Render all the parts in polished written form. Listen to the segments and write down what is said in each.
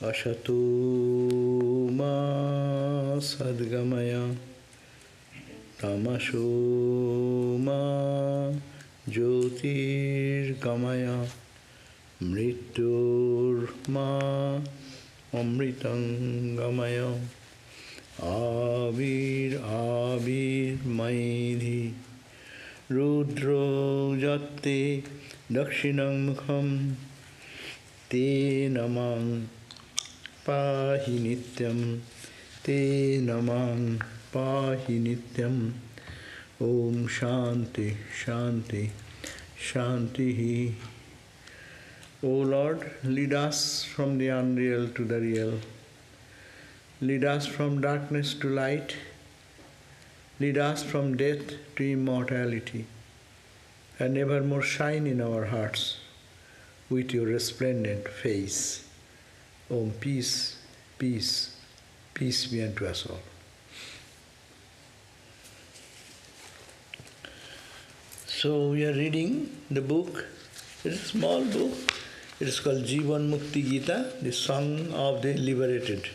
Asatu ma sadgamaya tamaso ma jyotirgamaya mrityur ma amritangamaya avir maidhi rudro jatte dakshinam mukham te namang pahi nityam te namang pahi nityam. Om Shanti Shanti Shanti. O Lord, lead us from the unreal to the real. Lead us from darkness to light. Lead us from death to immortality. And evermore shine in our hearts with your resplendent face. Om, peace, peace, peace be unto us all. So we are reading the book. It is a small book. It is called Jivan Mukti Gita, the song of the liberated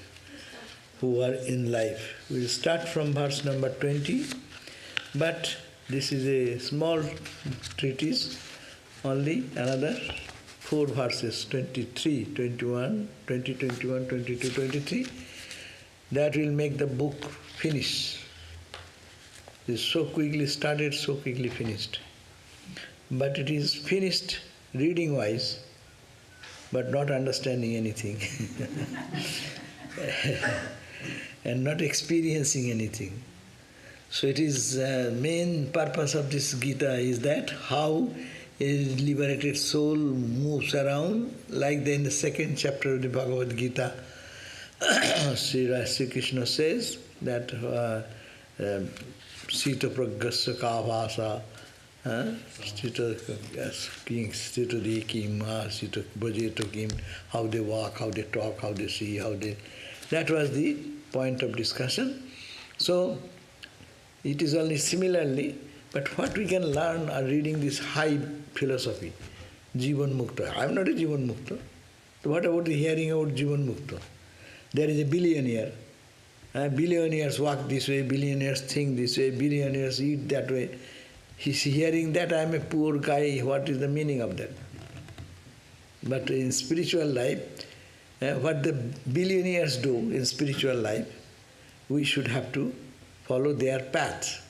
who are in life. We will start from verse number 20, but this is a small treatise, only another 4 verses, 23, 21, 20, 21, 22, 23. That will make the book finish. It is so quickly started, so quickly finished. But it is finished reading-wise, but not understanding anything. And not experiencing anything. So it is main purpose of this Gita is that how a liberated soul moves around, like in the 2nd chapter of the Bhagavad Gita. Sri Krishna says that Sita Pragasya Kavasa, Sita Dikim, Sita Bhajeto Kim, how they walk, how they talk, how they see, how they... That was the point of discussion. So, it is only similarly, but what we can learn are reading this high philosophy, Jivan Mukta. I am not a Jivan Mukta. So what about the hearing about Jivan Mukta? There is a billionaire. Billionaires walk this way, billionaires think this way, billionaires eat that way. He's hearing that I am a poor guy. What is the meaning of that? But in spiritual life, what the billionaires do in spiritual life, we should have to follow their path,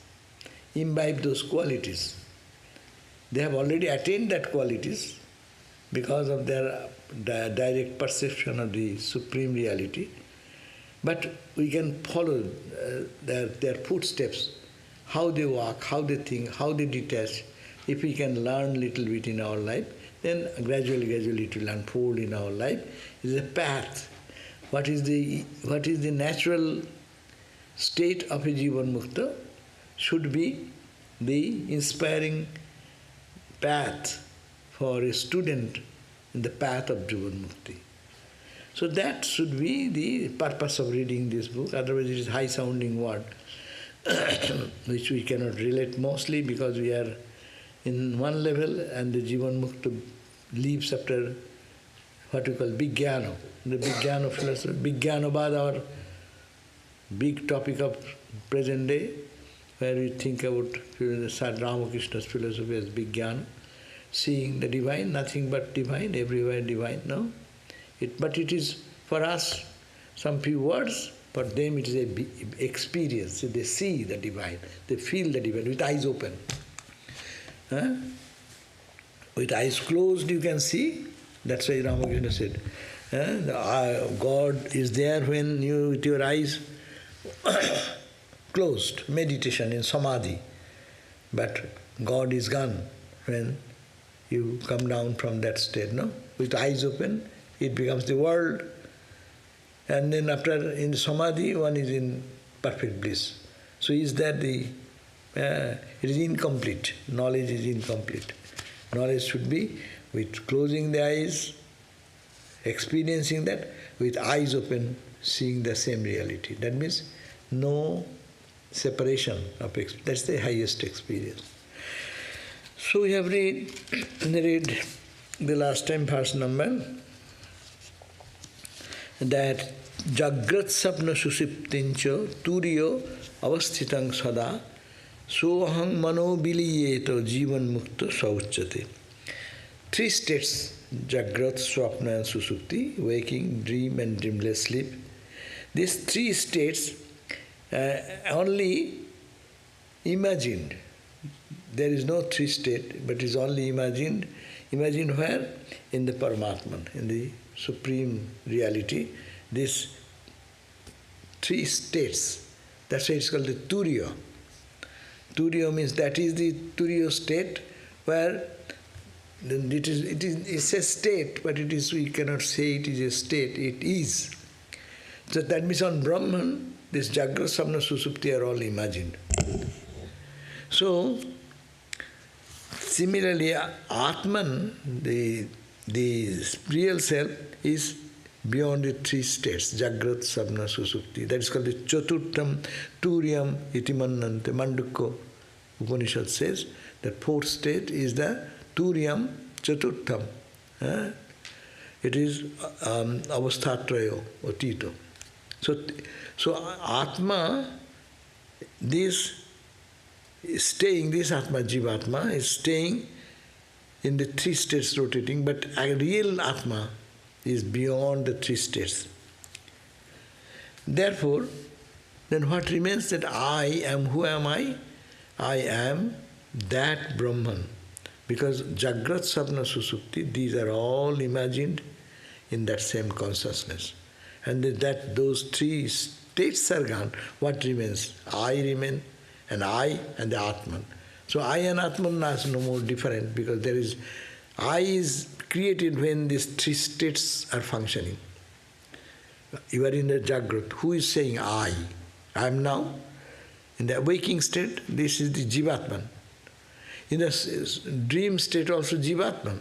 imbibe those qualities. They have already attained that qualities because of their direct perception of the supreme reality. But we can follow their footsteps, how they walk, how they think, how they detach. If we can learn little bit in our life, then gradually it will unfold in our life. It is a path. What is the natural state of a Jivan Mukta should be the inspiring path for a student in the path of Jivan Mukti. So that should be the purpose of reading this book. Otherwise it is high-sounding word, which we cannot relate mostly because we are in one level and the Jivan Mukta leaves after what we call Vijnana. The Vijnana philosophy, Vijnanabad, our big topic of present day, where we think about Ramakrishna's philosophy as Vijnana, seeing the divine, nothing but divine, everywhere divine, no? But it is, for us, some few words, for them it is an experience. They see the divine, they feel the divine with eyes open. With eyes closed you can see, that's why Ramakrishna said, God is there when you, with your eyes closed, meditation in samadhi. But God is gone when you come down from that state, no? With eyes open, it becomes the world. And then after, in samadhi, one is in perfect bliss. So is that the, it is incomplete. Knowledge is incomplete. Knowledge should be with closing the eyes, experiencing that, with eyes open, seeing the same reality. That means no separation of experience. That's the highest experience. So we have read the last time verse number that Jagrat Sapna Susiptincha Turiyo Avastitang Sada Sohang Mano Biliyeto Jivan Mukta Sauchate. Three states, Jagrat, Swapna and Susupti, waking, dream and dreamless sleep. These three states only imagined. There is no three state, but is only imagined. Imagined where? In the Paramatman, in the Supreme Reality. These three states, that's why it's called the Turiya. Turiya means that is the Turiya state where it's a state, but it is, we cannot say it is a state, it is. So that means on Brahman, this Jagra, Samna, Susupti are all imagined. So, similarly, Atman, the real self, is beyond the three states, Jagrat, Sapna, Susupti. That is called the Chaturtham Turyam Itimannante. Mandukya Upanishad says that fourth state is the Turyam Chaturtham. It is Avasthatrayo or Tito. So Atma, this Atma, Jivatma, is staying in the three states rotating, but a real Atma is beyond the three states. Therefore, then what remains? That I am, who am I? I am that Brahman. Because Jagrat, Sapna, Susupti, these are all imagined in that same consciousness. And that those three states are gone, what remains? I remain, and I and the Atman. So I and Atman are no more different, because there is, I is created when these three states are functioning. You are in the Jagrat. Who is saying I? I am now. In the waking state, this is the Jivatman. In the dream state also Jivatman.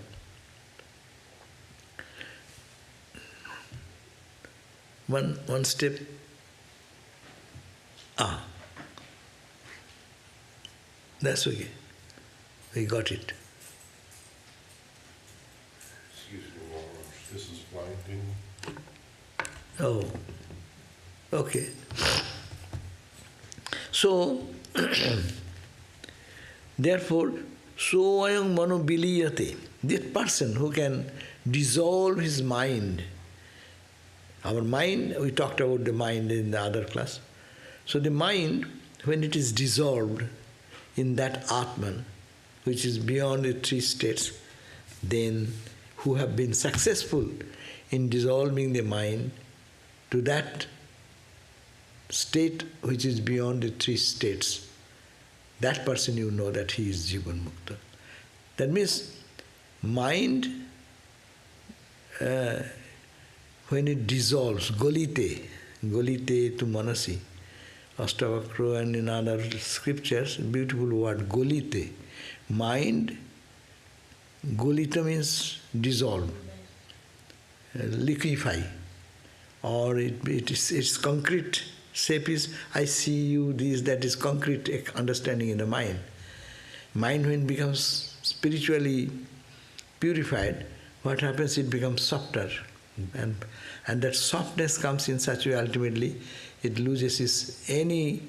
One step. That's okay. We got it. Excuse me, Maharaj. This is blinding. Oh, okay. So, therefore, soayam mano biliyate, that person who can dissolve his mind. Our mind, we talked about the mind in the other class. So the mind, when it is dissolved in that Atman, which is beyond the three states, then who have been successful in dissolving the mind to that state which is beyond the three states, that person you know that he is Jivan Mukta. That means mind, when it dissolves, golite tu manasi, Astavakra and in other scriptures, beautiful word, golite. Mind, golita means dissolve, liquefy, or its concrete shape is, I see you, this, that is concrete understanding in the mind. Mind when it becomes spiritually purified, what happens? It becomes softer. And that softness comes in such a way, ultimately, it loses any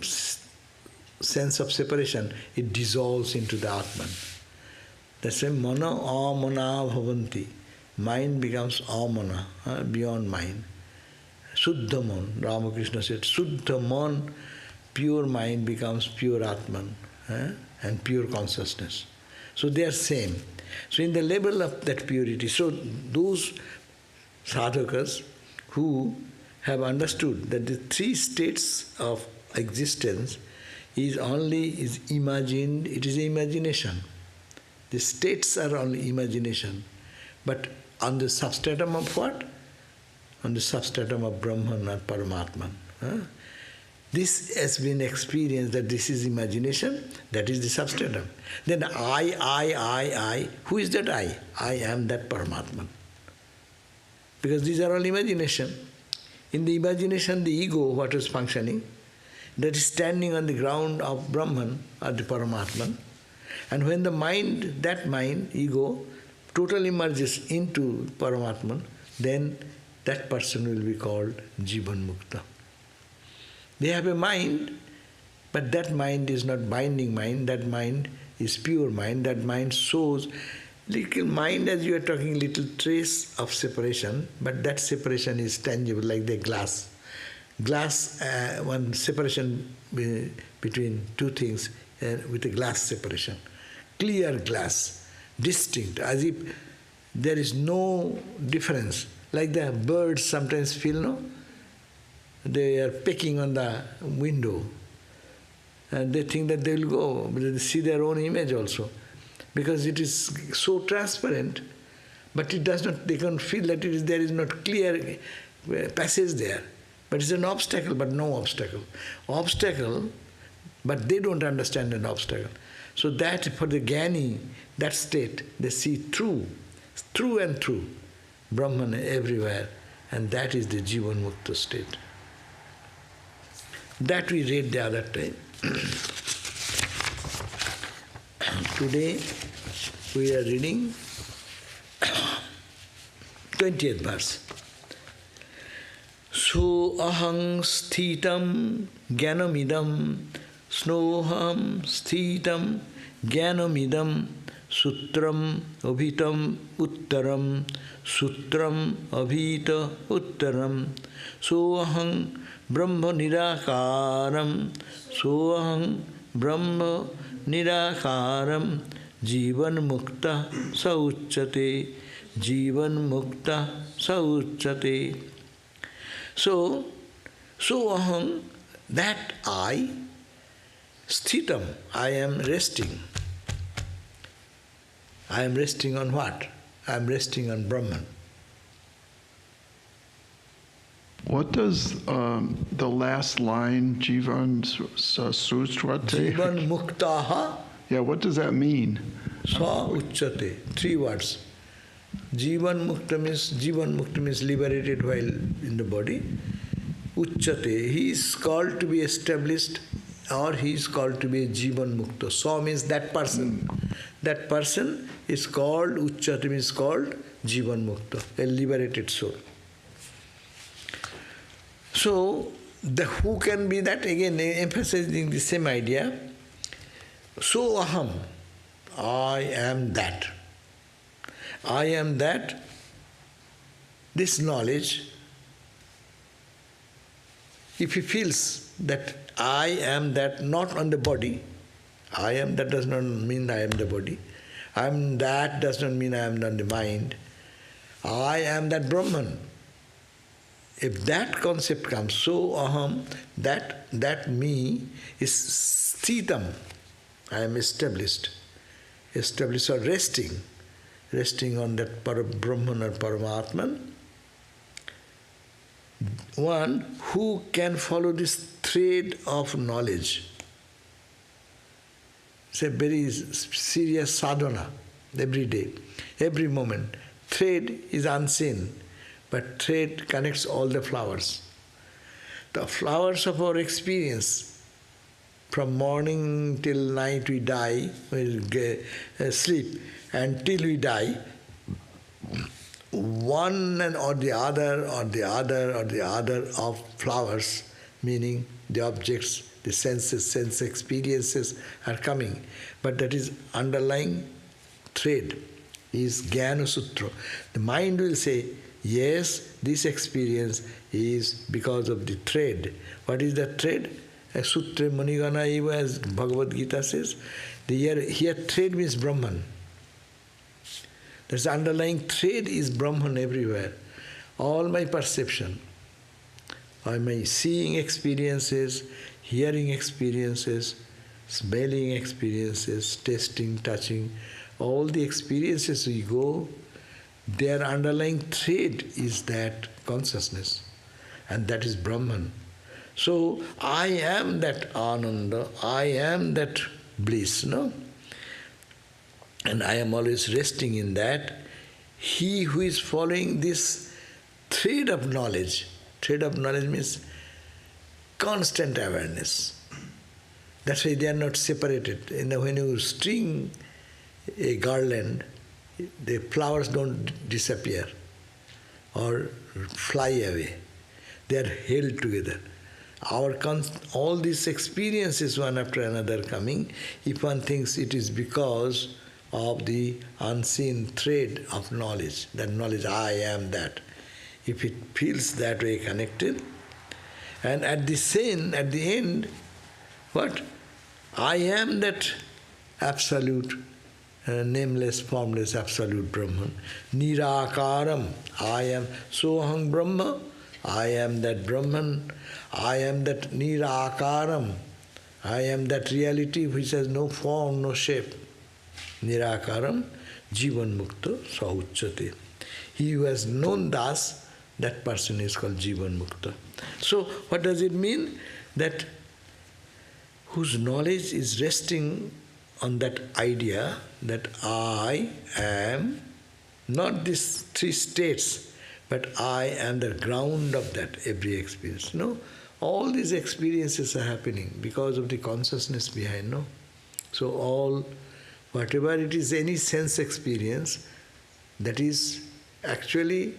sense of separation. It dissolves into the Atman. That's why mana amana bhavanti. Mind becomes amana, beyond mind. Suddha man, Ramakrishna said, Suddha man, pure mind becomes pure Atman, and pure consciousness. So they are same. So in the level of that purity, so those sadhakas who have understood that the three states of existence is imagined, it is imagination. The states are only imagination. But on the substratum of what? On the substratum of Brahman or Paramatman. This has been experienced that this is imagination, that is the substratum. Then I, who is that I? I am that Paramatman. Because these are all imagination. In the imagination, the ego, what is functioning, that is standing on the ground of Brahman or the Paramatman. And when the mind, that mind, ego, totally merges into Paramatman, then that person will be called Jivan Mukta. They have a mind, but that mind is not binding mind, that mind is pure mind, that mind shows little mind, as you are talking, little trace of separation, but that separation is tangible like the glass. Glass, one separation between two things with a glass separation. Clear glass, distinct, as if there is no difference. Like the birds sometimes feel, no? They are pecking on the window and they think that they will go, but they see their own image also. Because it is so transparent, but it does not, they can feel that there is not clear passage there. But it's an obstacle, but no obstacle. Obstacle, but they don't understand an obstacle. So that for the Jnani, that state, they see true and true, Brahman everywhere, and that is the Jivan Mukta state. That we read the other time. Today we are reading 20th verse. So ahang sthitam jnanamidam snoham sthitam jnanamidam sutram abhitam uttaram sutram abhita uttaram soham brahma nirakaram soham brahma nirakaram jivan mukta sauchyate jivan mukta sauchyate. So aham, that I, sthitam, I am resting. I am resting on what? I am resting on Brahman. What does the last line, Jivan Sutrate? Jivan muktaha. Yeah, what does that mean? Sa uchyate. 3 words. Jivan Mukta means liberated while in the body. Uchyate, he is called to be established, or he is called to be a Jivan Mukta. Sa means that person. That person is called, Uchyate means called Jivan Mukta, a liberated soul. So, who can be that? Again, emphasizing the same idea. So aham, I am that. I am that. This knowledge, if he feels that I am that, not on the body, I am that does not mean I am the body. I am that does not mean I am on the mind. I am that Brahman. If that concept comes, so aham, that me is sthitam. I am established or resting on that Brahman or Paramatman. One who can follow this thread of knowledge. It's a very serious sadhana every day, every moment. Thread is unseen, but thread connects all the flowers. The flowers of our experience. From morning till night we die, we sleep, and till we die, one or the other of flowers, meaning the objects, the sense experiences are coming. But that is underlying thread, is Jnana Sutra. The mind will say, yes, this experience is because of the thread. What is the thread? Sutra Manigana Eva, as Bhagavad Gita says, here thread means Brahman. That's the underlying thread is Brahman everywhere. All my perception, all my seeing experiences, hearing experiences, smelling experiences, tasting, touching, all the experiences we go, their underlying thread is that consciousness, and that is Brahman. So, I am that Ananda, I am that bliss, no? And I am always resting in that. He who is following this thread of knowledge means constant awareness. That's why they are not separated. When you string a garland, the flowers don't disappear. or fly away. They are held together. All these experiences one after another coming, if one thinks it is because of the unseen thread of knowledge, that knowledge I am that, if it feels that way connected, and at the end, what? I am that absolute, nameless, formless, absolute Brahman. Nirakaram, I am Soham Brahma, I am that Brahman, I am that Nirakaram, I am that reality which has no form, no shape. Nirakaram, Jivan Mukta Sauchyate. He who has known thus, that person is called Jivan Mukta. So, what does it mean? That whose knowledge is resting on that idea that I am not these three states, but I am the ground of that every experience. No, all these experiences are happening because of the consciousness behind. No, so whatever it is, any sense experience, that is actually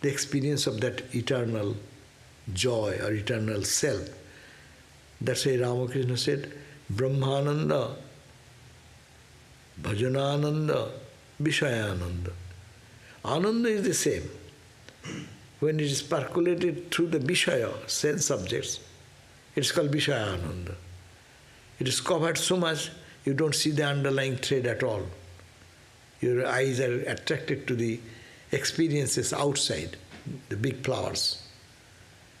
the experience of that eternal joy or eternal self. That's why Ramakrishna said, Brahmananda, Bhajanananda, Vishayananda. Ananda is the same. When it is percolated through the Vishaya, sense objects, it's called Vishayananda. It is covered so much, you don't see the underlying thread at all. Your eyes are attracted to the experiences outside, the big flowers,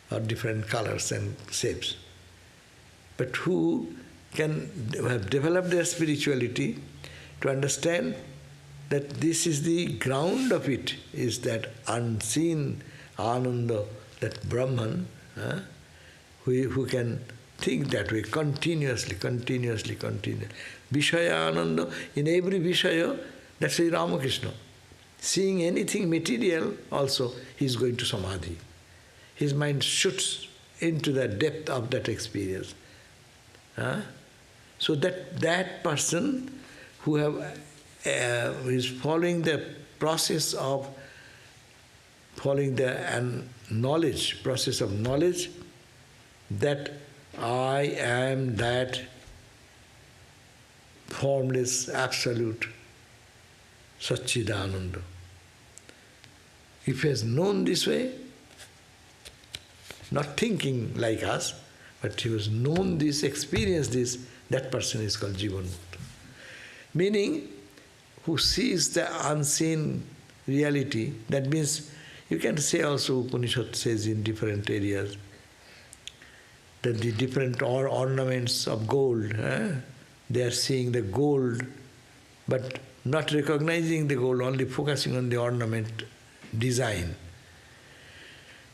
or different colors and shapes. But who can have developed their spirituality to understand that this is the ground of it, is that unseen Ananda, that Brahman, who can think that way continuously. Vishaya Ananda, in every Vishaya, that's Sri Ramakrishna. Seeing anything material also, he is going to Samadhi. His mind shoots into the depth of that experience. So that person who is following the process of process of knowledge, that I am that formless, absolute Satchidananda. If he has known this way, not thinking like us, but he has known this, experienced this, that person is called Jivan Mukta. Meaning, who sees the unseen reality, that means, you can say also, Upanishad says in different areas, that the different ornaments of gold, they are seeing the gold, but not recognizing the gold, only focusing on the ornament design.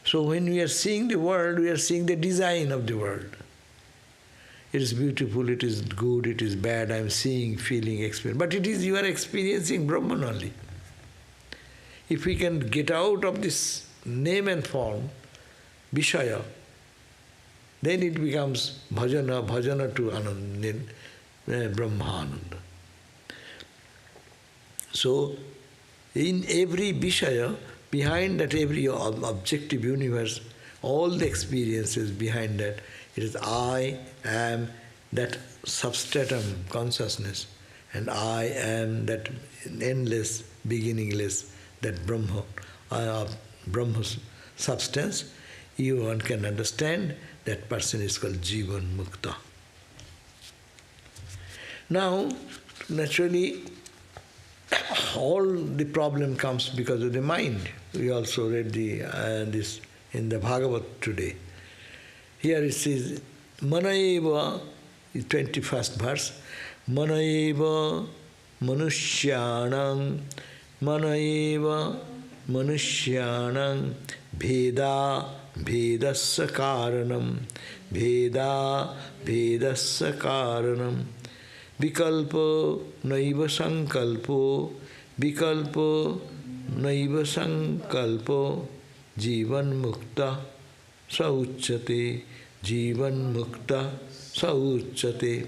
So when we are seeing the world, we are seeing the design of the world. It is beautiful, it is good, it is bad, I am seeing, feeling, experiencing. But it is you are experiencing Brahman only. If we can get out of this name and form, Vishaya, then it becomes bhajana to Ananda, Brahmananda. So, in every Vishaya, behind that every objective universe, all the experiences behind that, it is I am that substratum consciousness, and I am that endless, beginningless, that Brahma's substance. One can understand that person is called Jivan Mukta. Now, naturally, all the problem comes because of the mind. We also read this in the Bhagavad today. Here it says, Manaeva, 21st verse, Manaeva manushyanam, Manaeva manushyanam, Bheda bhedasya karanam, Bheda bhedasya karanam, Vikalpo naiva sankalpo, Vikalpo naiva sankalpo, Jivan Mukta Sauchyate, Jivan Mukta Sauchyate.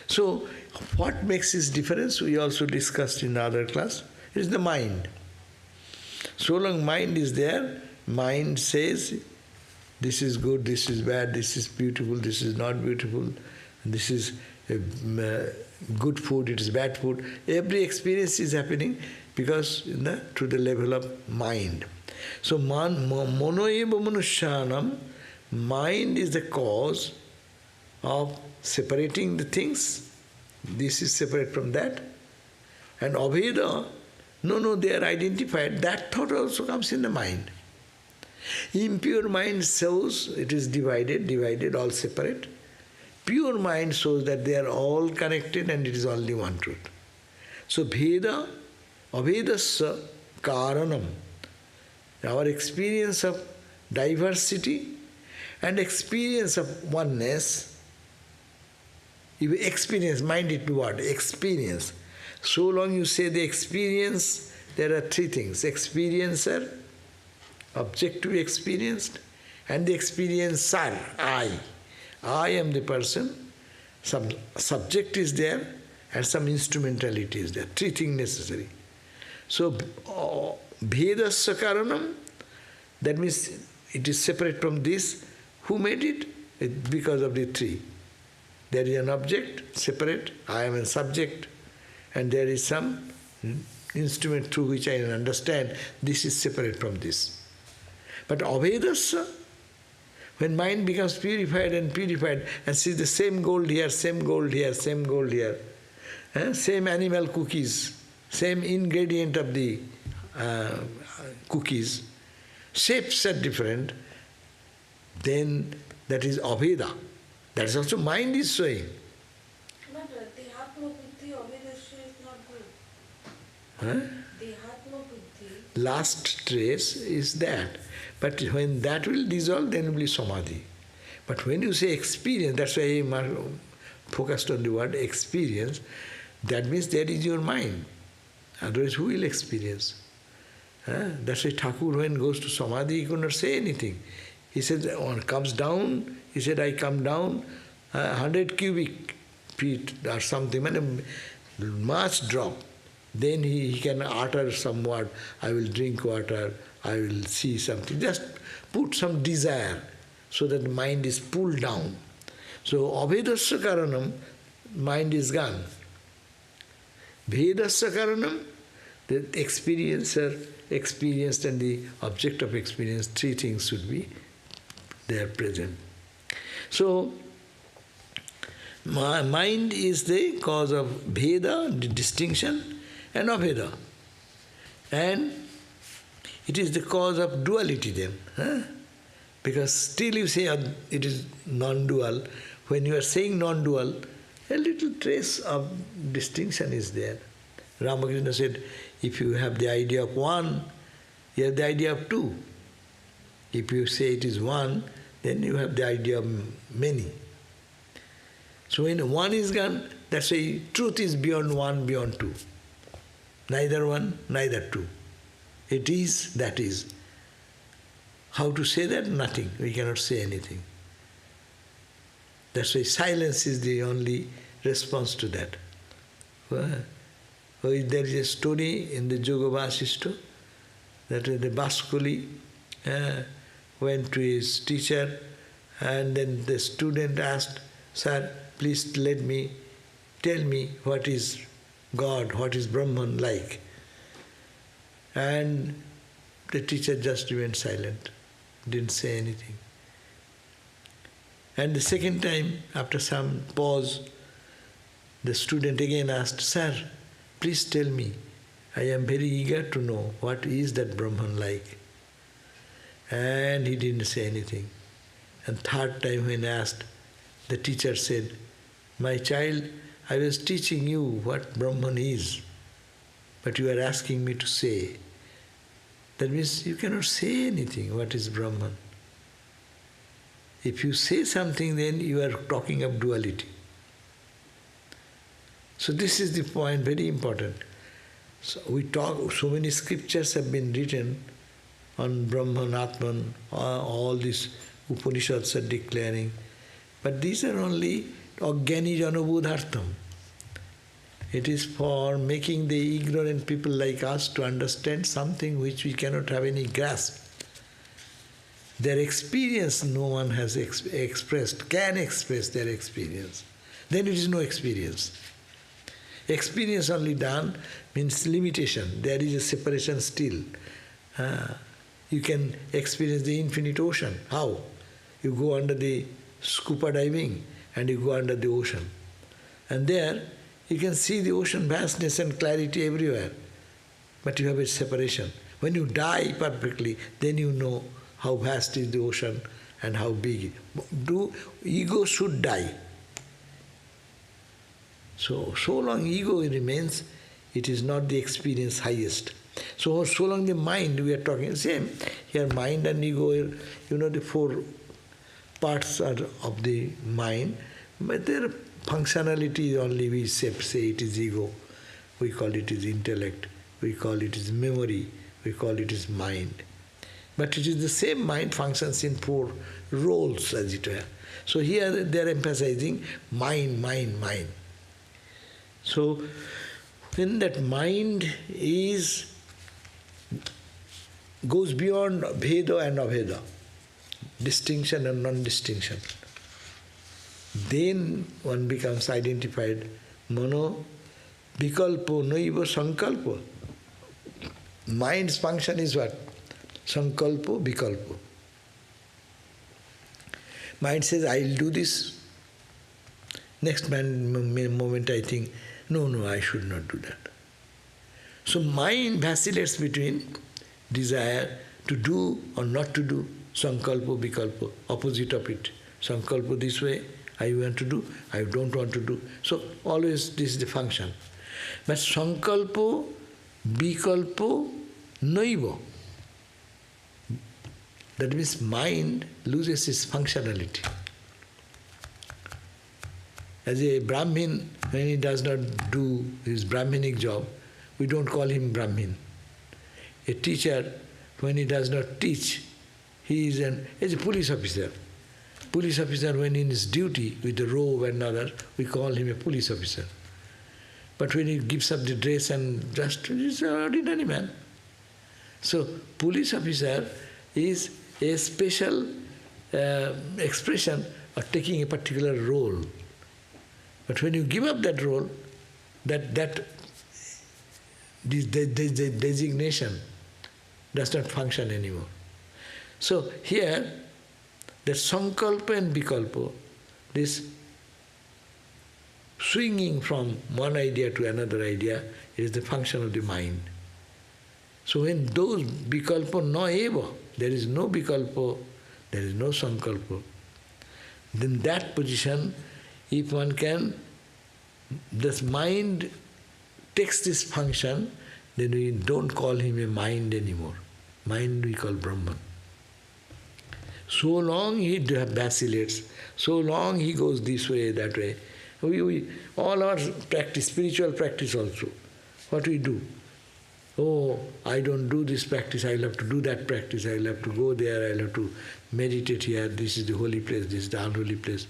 So, what makes this difference? We also discussed in the other class. It is the mind. So long mind is there, mind says, this is good, this is bad, this is beautiful, this is not beautiful, this is good food, it is bad food. Every experience is happening because to the level of mind. So mono eva manushyanam, mind is the cause of separating the things. This is separate from that. And Abheda, no, they are identified. That thought also comes in the mind. Impure mind shows it is divided, all separate. Pure mind shows that they are all connected and it is only one truth. So Bheda, Abhedasya Karanam, our experience of diversity and experience of oneness, you experience, mind it what? Experience. So long you say the experience, there are three things. Experiencer, object to be experienced, and the experiencer, I. I am the person, some subject is there, and some instrumentality is there. Three things necessary. So, Bhedasya Karanam, that means it is separate from this. Who made it? Because of the three. There is an object, separate, I am a subject, and there is some instrument through which I can understand this is separate from this. But Abhedasya, when mind becomes purified and sees the same gold here, same gold here, same gold here, same animal cookies, same ingredient of the cookies, shapes are different, then that is Abheda. That is also mind is showing. But Dehatma Buddhi, Abhedasya is not good. Huh? Dehatma Buddhi. Last trace is that. But when that will dissolve, then will be Samadhi. But when you say experience, that's why I focused on the word experience, that means that is your mind. Otherwise, who will experience? That's why Thakur, when goes to Samadhi, he could not say anything. He said, comes down, he said, I come down 100 cubic feet or something, much drop. Then he can utter some word, I will drink water, I will see something. Just put some desire so that the mind is pulled down. So, Abhedasya Karanam, mind is gone. Bhedasya Karanam, the experiencer, experienced and the object of experience, three things should be there present. So, mind is the cause of Bheda, the distinction, and Abheda. And it is the cause of duality then. Because still you say it is non-dual. When you are saying non-dual, a little trace of distinction is there. Ramakrishna said, if you have the idea of one, you have the idea of two. If you say it is one, then you have the idea of many. So when one is gone, that's why truth is beyond one, beyond two. Neither one, neither two. It is, that is. How to say that? Nothing. We cannot say anything. That's why silence is the only response to that. There is a story in the Yoga Vasishta that the Baskuli went to his teacher, and then the student asked, Sir, please tell me what is God, what is Brahman like? And the teacher just remained silent, didn't say anything. And the second time, after some pause, the student again asked, Sir, please tell me, I am very eager to know what is that Brahman like. And he didn't say anything. And third time when asked, the teacher said, my child, I was teaching you what Brahman is, but you are asking me to say. That means you cannot say anything, what is Brahman. If you say something, then you are talking of duality. So this is the point, very important. So we talk, so many scriptures have been written on Brahman, Atman, all these Upanishads are declaring. But these are only Ajnani Janabodhartham. It is for making the ignorant people like us to understand something which we cannot have any grasp. Their experience no one has expressed, can express their experience. Then it is no experience. Experience only done means limitation. There is a separation still. You can experience the infinite ocean. How? You go under the scuba diving and you go under the ocean. And there you can see the ocean vastness and clarity everywhere. But you have a separation. When you die perfectly, then you know how vast is the ocean and how big. Ego should die. So long ego remains, it is not the experience highest. So long the mind, we are talking, same. Here mind and ego, the four parts are of the mind, but their functionality only we say it is ego. We call it is intellect. We call it is memory. We call it is mind. But it is the same mind functions in four roles, as it were. So here they are emphasizing mind, mind, mind. So when that mind goes beyond Veda and Aveda, distinction and non-distinction, then one becomes identified. Mano vikalpo naiva sankalpo. Mind's function is what? Sankalpo, vikalpo. Mind says, I'll do this. Next moment I think, no, I should not do that. So mind vacillates between desire to do or not to do, sankalpo, vikalpo, opposite of it. Sankalpo this way, I want to do, I don't want to do. So always this is the function. But sankalpo, vikalpo, naiva. That means mind loses its functionality. As a Brahmin, when he does not do his Brahminic job, we don't call him Brahmin. A teacher, when he does not teach, he is a police officer. Police officer, when in his duty with the robe and other, we call him a police officer. But when he gives up the dress and just, he's an ordinary man. So, police officer is a special expression of taking a particular role. But when you give up that role, that designation does not function anymore. So here, that sankalpa and vikalpa, this swinging from one idea to another idea, is the function of the mind. So when those vikalpa no eva, there is no vikalpa, there is no sankalpa, then that position, if one can, this mind takes this function, then we don't call him a mind anymore. Mind we call Brahman. So long he vacillates, so long he goes this way, that way. All our practice, spiritual practice also, what we do? Oh, I don't do this practice, I'll have to do that practice, I'll have to go there, I'll have to meditate here, this is the holy place, this is the unholy place.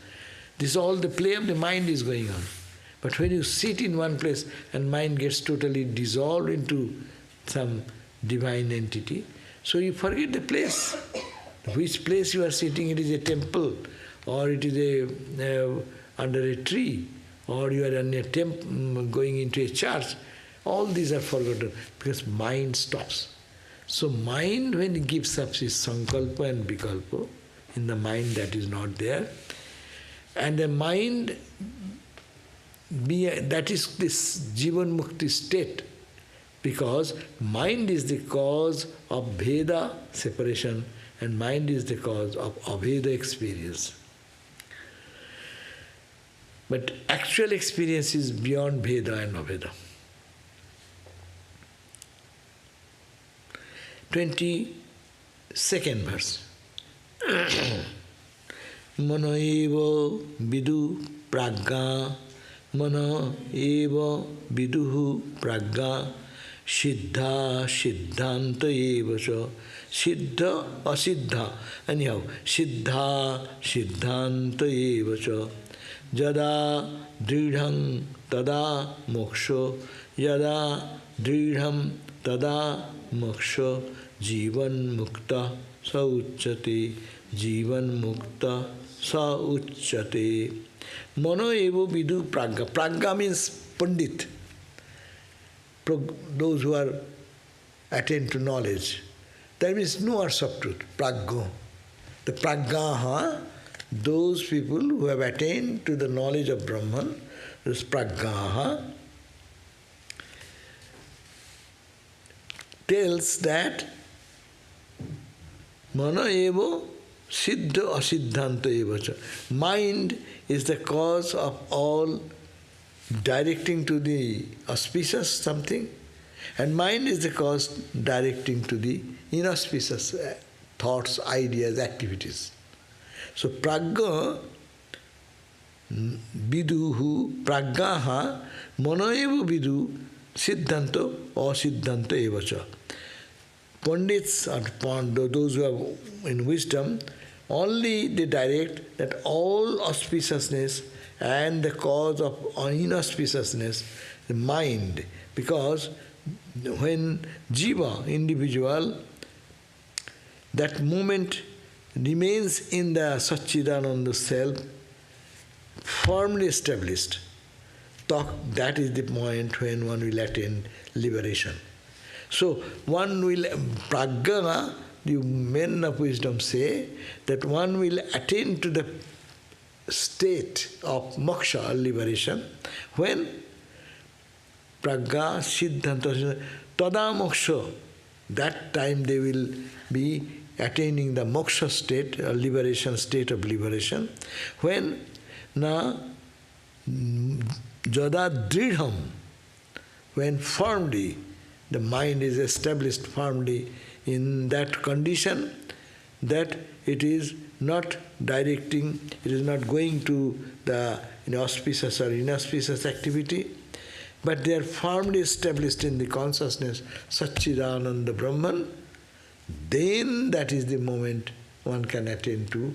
This is all the play of the mind is going on. But when you sit in one place and mind gets totally dissolved into some divine entity, so you forget the place. Which place you are sitting, it is a temple, or it is under a tree, or you are in a going into a church. All these are forgotten because mind stops. So mind, when it gives up its sankalpa and vikalpa, in the mind that is not there, and the mind, that is this Jivan Mukti state, because mind is the cause of Veda separation, and mind is the cause of Aveda experience. But actual experience is beyond Veda and Aveda. 22nd verse. Mano eva vidu pragga, mano eva viduhu pragga, siddha siddhanta eva cha, siddha asiddha. Anyhow, siddha siddhanta eva cha, Jada dridham tada moksho, yada dridham tada moksho, Jivan Mukta sa uchyate, Jivan Mukta sa uchyate. Mano evo vidu pragga. Pragga means Pandit, those who are attained to knowledge. That means knowers of truth, praggo. The praggaha, those people who have attained to the knowledge of Brahman, this praggaha, tells that mana evo siddha asiddhanta evacha. Mind is the cause of all directing to the auspicious something, and mind is the cause directing to the inauspicious thoughts, ideas, activities. So pragga viduhu praggaha manoeva vidu siddhanto asiddhanta evacha. Pandits or those who are in wisdom, only they direct that all auspiciousness and the cause of inauspiciousness, the mind, because when jiva, individual, that moment remains in the Satchidananda self, firmly established, that is the point when one will attain liberation. So one will, pragga, the men of wisdom say, that one will attain to the state of moksha, liberation, when pragga, siddhanta, tada moksha, that time they will be attaining the moksha state, liberation, state of liberation, when na jada dridham, when firmly the mind is established firmly in that condition that it is not directing, it is not going to the auspicious or inauspicious activity, but they are firmly established in the consciousness, Satchidananda Brahman, then that is the moment one can attain to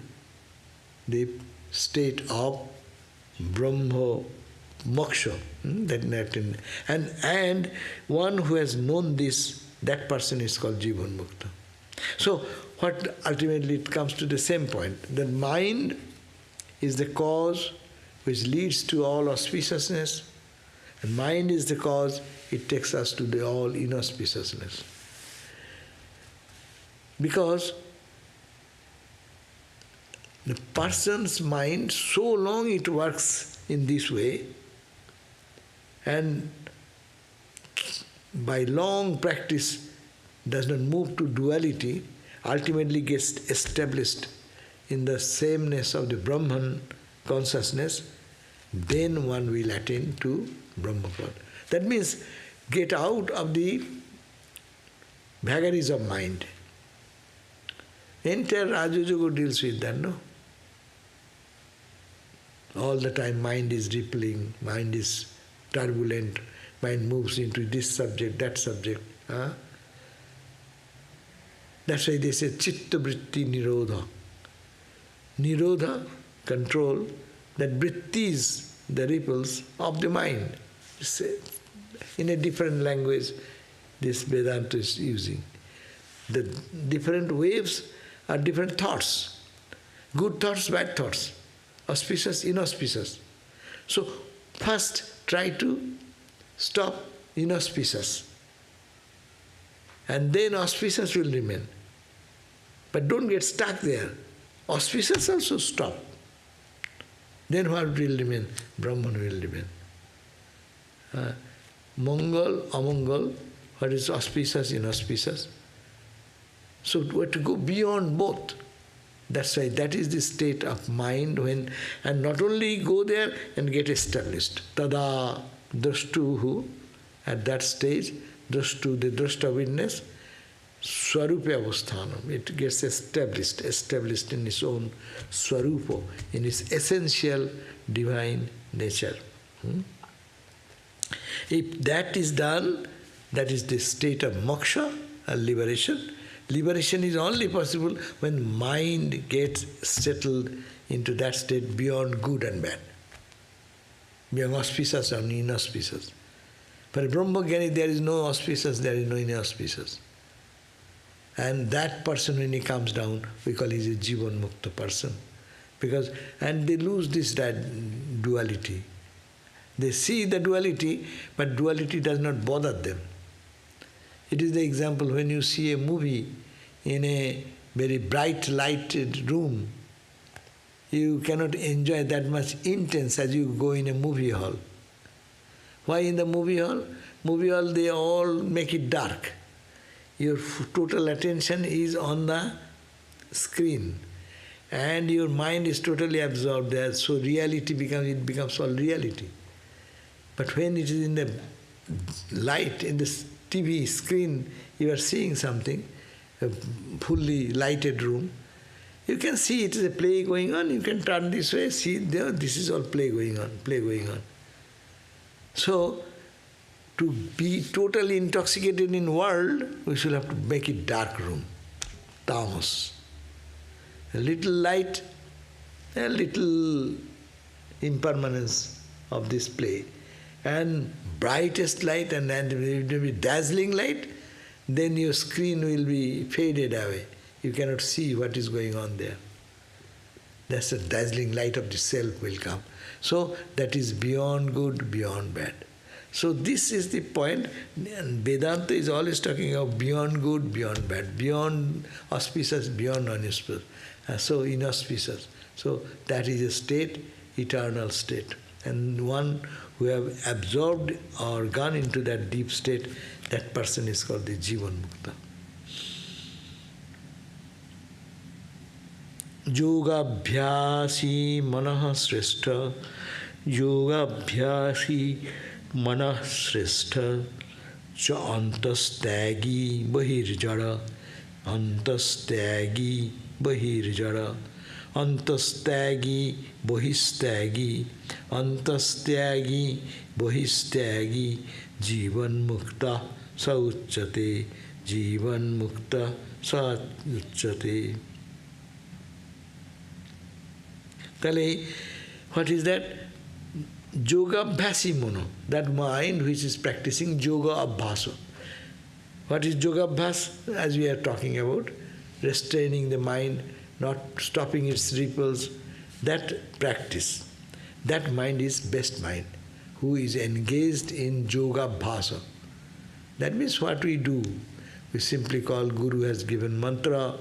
the state of Brahma moksha. And one who has known this, that person is called Jivan Mukta. So what ultimately it comes to the same point, that mind is the cause which leads to all auspiciousness, and mind is the cause, it takes us to the all inauspiciousness. Because the person's mind, so long it works in this way, and by long practice does not move to duality, ultimately gets established in the sameness of the Brahman consciousness, then one will attain to Brahmapad. That means get out of the vagaries of mind. Entire Raja Yoga deals with that, no? All the time mind is rippling, mind is turbulent, mind moves into this subject, that subject. That's why they say chitta vritti nirodha. Nirodha, control, that vritti is the ripples of the mind. In a different language, this Vedanta is using. The different waves are different thoughts. Good thoughts, bad thoughts. Auspicious, inauspicious. So first try to stop inauspicious. And then auspicious will remain. But don't get stuck there. Auspicious also stop. Then what will remain? Brahman will remain. Mangal, amangal, what is auspicious, inauspicious. So we have to go beyond both. That's why that is the state of mind when, and not only go there and get established. Tada drashtuhu, at that stage, drashtu, the drashta witness, swarupa avasthanam, it gets established in its own swarupa, in its essential divine nature. If that is done, that is the state of moksha, liberation. Liberation is only possible when mind gets settled into that state beyond good and bad. being auspicious or inauspicious. For a Brahmajnani, there is no auspicious, there is no inauspicious. And that person, when he comes down, we call he's a Jivan Mukta person. And they lose this duality. They see the duality, but duality does not bother them. It is the example when you see a movie in a very bright lighted room, you cannot enjoy that much intense as you go in a movie hall. Why in the movie hall? Movie hall, they all make it dark. Your total attention is on the screen and your mind is totally absorbed there, so reality becomes all reality. But when it is in the light, in the TV screen, you are seeing something, a fully lighted room, you can see it is a play going on, you can turn this way, see there, this is all play going on. So, to be totally intoxicated in world, we should have to make it dark room, tamas. A little light, a little impermanence of this play. And brightest light and it will be dazzling light, then your screen will be faded away. You cannot see what is going on there. That's the dazzling light of the self will come. So that is beyond good, beyond bad. So this is the point. And Vedanta is always talking of beyond good, beyond bad, beyond auspicious, beyond inauspicious. So inauspicious. So that is a state, eternal state. And one who have absorbed or gone into that deep state, that person is called the Jivan Mukta. Yogabhyasi manah shrestha, yogabhyasi manah shrestha, cha antastagi bahirjara, antastagi bahirjara, antastagi bahistagi, antastagi bahistagi, Jivan Mukta saucchate, Jivan Mukta saucchate. What is that? Yoga Abhyasi Mono, that mind which is practicing Yoga Abhyasa. What is Yoga Abhyas? As we are talking about, restraining the mind, not stopping its ripples, that practice, that mind is best mind, who is engaged in Yoga Abhyasa. That means what we do, we simply call Guru has given mantra,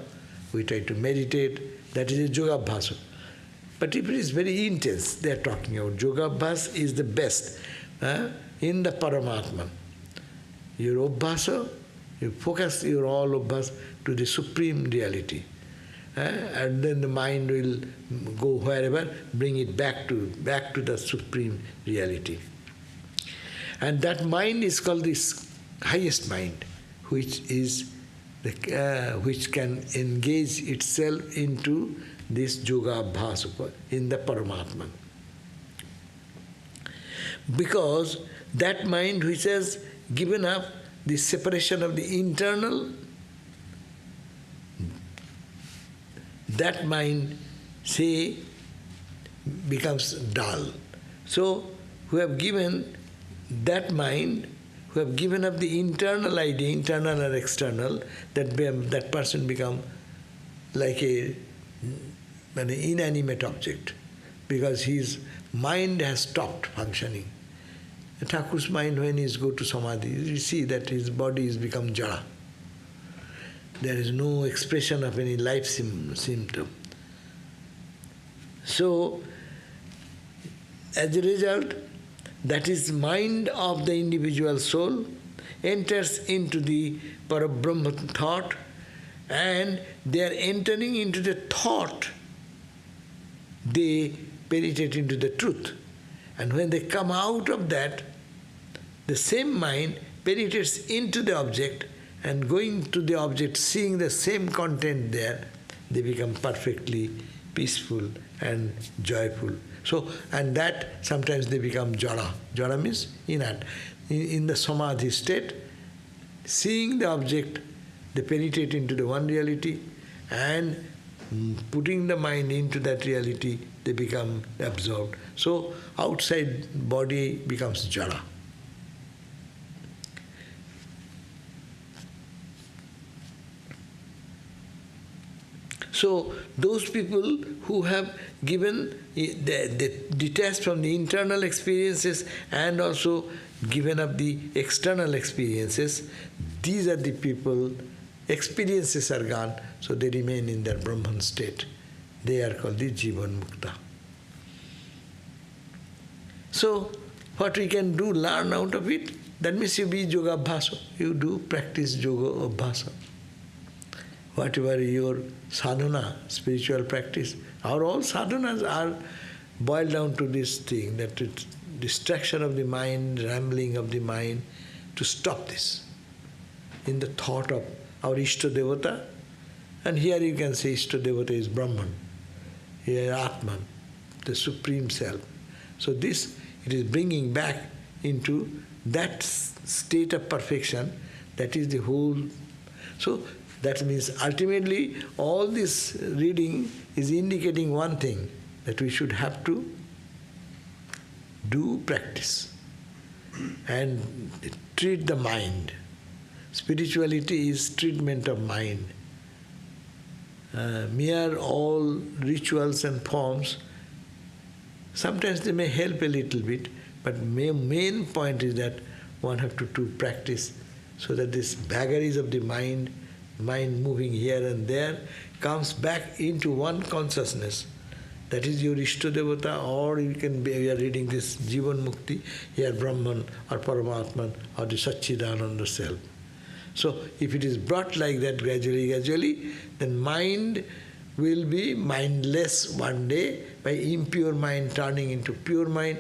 we try to meditate, that is a Yoga Abhyasa. But if it is very intense, they are talking about Yoga Abhyas is the best in the Paramatman. Your Abhyasa, you focus your all Abhyas to the supreme reality. And then the mind will go wherever, bring it back to the supreme reality. And that mind is called this highest mind, which is which can engage itself into this Yoga Abhyasa in the Paramatman. Because that mind which has given up the separation of the internal, that mind, say, becomes dull. So, who have given that mind, who have given up the internal idea, internal or external, that person become like an inanimate object, because his mind has stopped functioning. The Thakur's mind, when he goes to Samadhi, you see that his body has become jara. There is no expression of any life symptom. So, as a result, that is mind of the individual soul enters into the Parabrahma thought, and they are entering into the thought, they penetrate into the truth. And when they come out of that, the same mind penetrates into the object, and going to the object, seeing the same content there, they become perfectly peaceful and joyful. So, and that sometimes they become jara. Jara means inert. In the samadhi state, seeing the object, they penetrate into the one reality, and putting the mind into that reality, they become absorbed. So outside body becomes jara. So those people who have given, they detached from the internal experiences and also given up the external experiences, these are the people, experiences are gone, so they remain in their Brahman state. They are called the Jivan Mukta. So what we can do, learn out of it, that means you be yoga abhasa. You do practice yoga abhasa. Whatever your sadhana, spiritual practice, all sadhanas are boiled down to this thing, that it's distraction of the mind, rambling of the mind, to stop this in the thought of our Ishta Devata. And here you can say Ishta Devata is Brahman, here Atman, the Supreme Self. So this, it is bringing back into that state of perfection, that is the whole. So that means ultimately all this reading is indicating one thing, that we should have to do practice and treat the mind. Spirituality is treatment of mind. Mere all rituals and forms, sometimes they may help a little bit, but main point is that one have to do practice, so that this vagaries of the mind moving here and there, comes back into one consciousness. That is your Ishta Devata, or you can be, we are reading this Jivan Mukti, here Brahman or Paramatman or the Satchidananda Self. So if it is brought like that gradually, then mind will be mindless one day, by impure mind turning into pure mind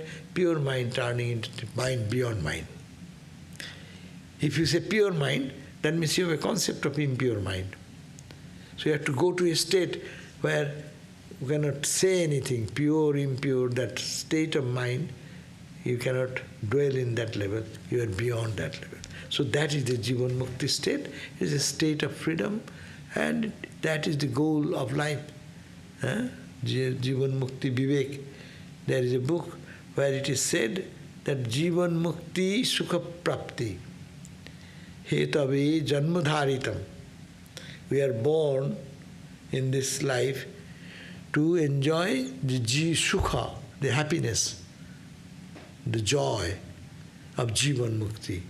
turning into mind beyond mind. If you say pure mind, that means you have a concept of impure mind. So you have to go to a state where you cannot say anything, pure, impure, that state of mind, you cannot dwell in that level, you are beyond that level. So that is the Jivan Mukti state. It is a state of freedom, and that is the goal of life. Jivan Mukti Vivek. There is a book where it is said that Jivan Mukti Sukha Prapti Hetave Janmadharitam. We are born in this life to enjoy the Sukha, the happiness, the joy of Jivan Mukti.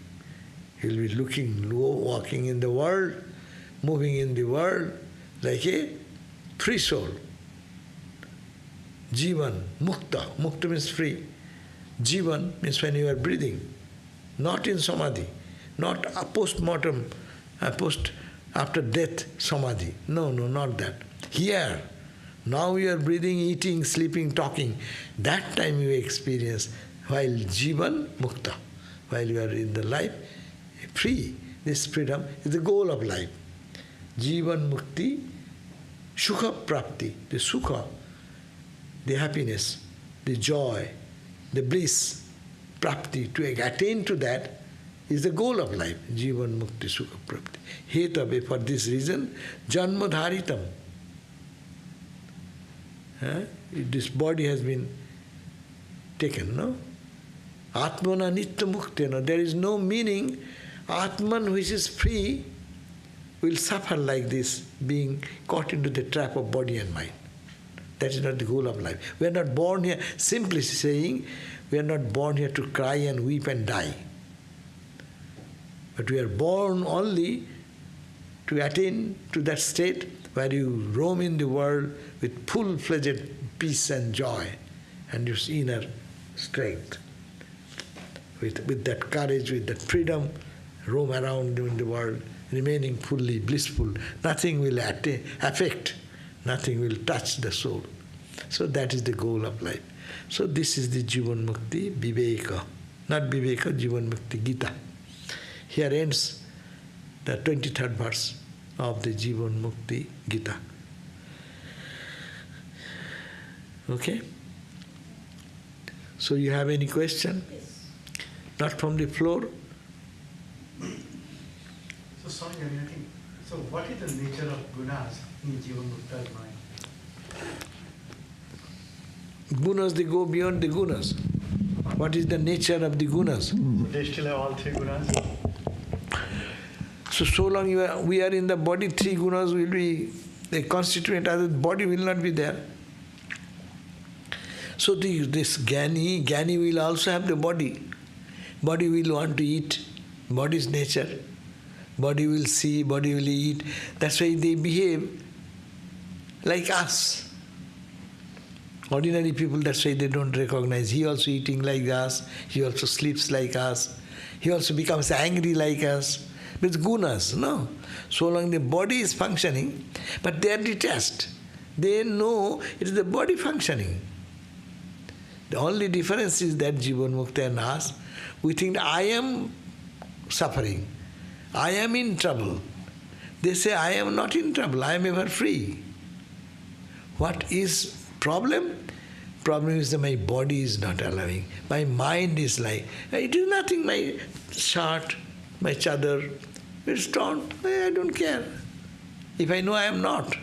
He will be looking, walking in the world, moving in the world like a free soul. Jivan, Mukta. Mukta means free. Jivan means when you are breathing, not in samadhi, not a post-mortem, after death samadhi. No, not that. Here, now you are breathing, eating, sleeping, talking. That time you experience, while Jivan Mukta, while you are in the life, free. This freedom is the goal of life. Jivan Mukti, Sukha Prapti, the Sukha, the happiness, the joy, the bliss, Prapti, to attain to that is the goal of life. Jivan Mukti Sukha Prapti. Hetave, for this reason, Janmadharitam. This body has been taken, no? Atmana Nitya Muktena. There is no meaning. Atman, which is free, will suffer like this, being caught into the trap of body and mind. That is not the goal of life. We are not born here, simply saying, we are not born here to cry and weep and die. But we are born only to attain to that state where you roam in the world with full-fledged peace and joy and your inner strength. With that courage, with that freedom, roam around in the world, remaining fully blissful. Nothing will affect, nothing will touch the soul. So that is the goal of life. So this is the Jivan Mukti Viveka. Not Viveka, Jivan Mukti Gita. Here ends the 23rd verse of the Jivan Mukti Gita. Okay? So you have any question? Yes. Not from the floor? So, Swami, I think, so what is the nature of gunas in Jivan Mukta's mind? Gunas, they go beyond the gunas. What is the nature of the gunas? They still have all three gunas. So long we are in the body, three gunas will be they constituent, other body will not be there. So this Jnani will also have the body. Body will want to eat, body's nature. Body will see, body will eat. That's why they behave like us. Ordinary people, that's why they don't recognize. He also eating like us, he also sleeps like us, he also becomes angry like us. With gunas, no. So long the body is functioning, but they are detached. They know it is the body functioning. The only difference is that Jivan Mukti and us, we think I am suffering, I am in trouble. They say I am not in trouble, I am ever free. What is problem? Problem is that my body is not allowing. My mind is like, it is nothing, my shirt, my chadar, it's torn, I don't care. If I know I am not.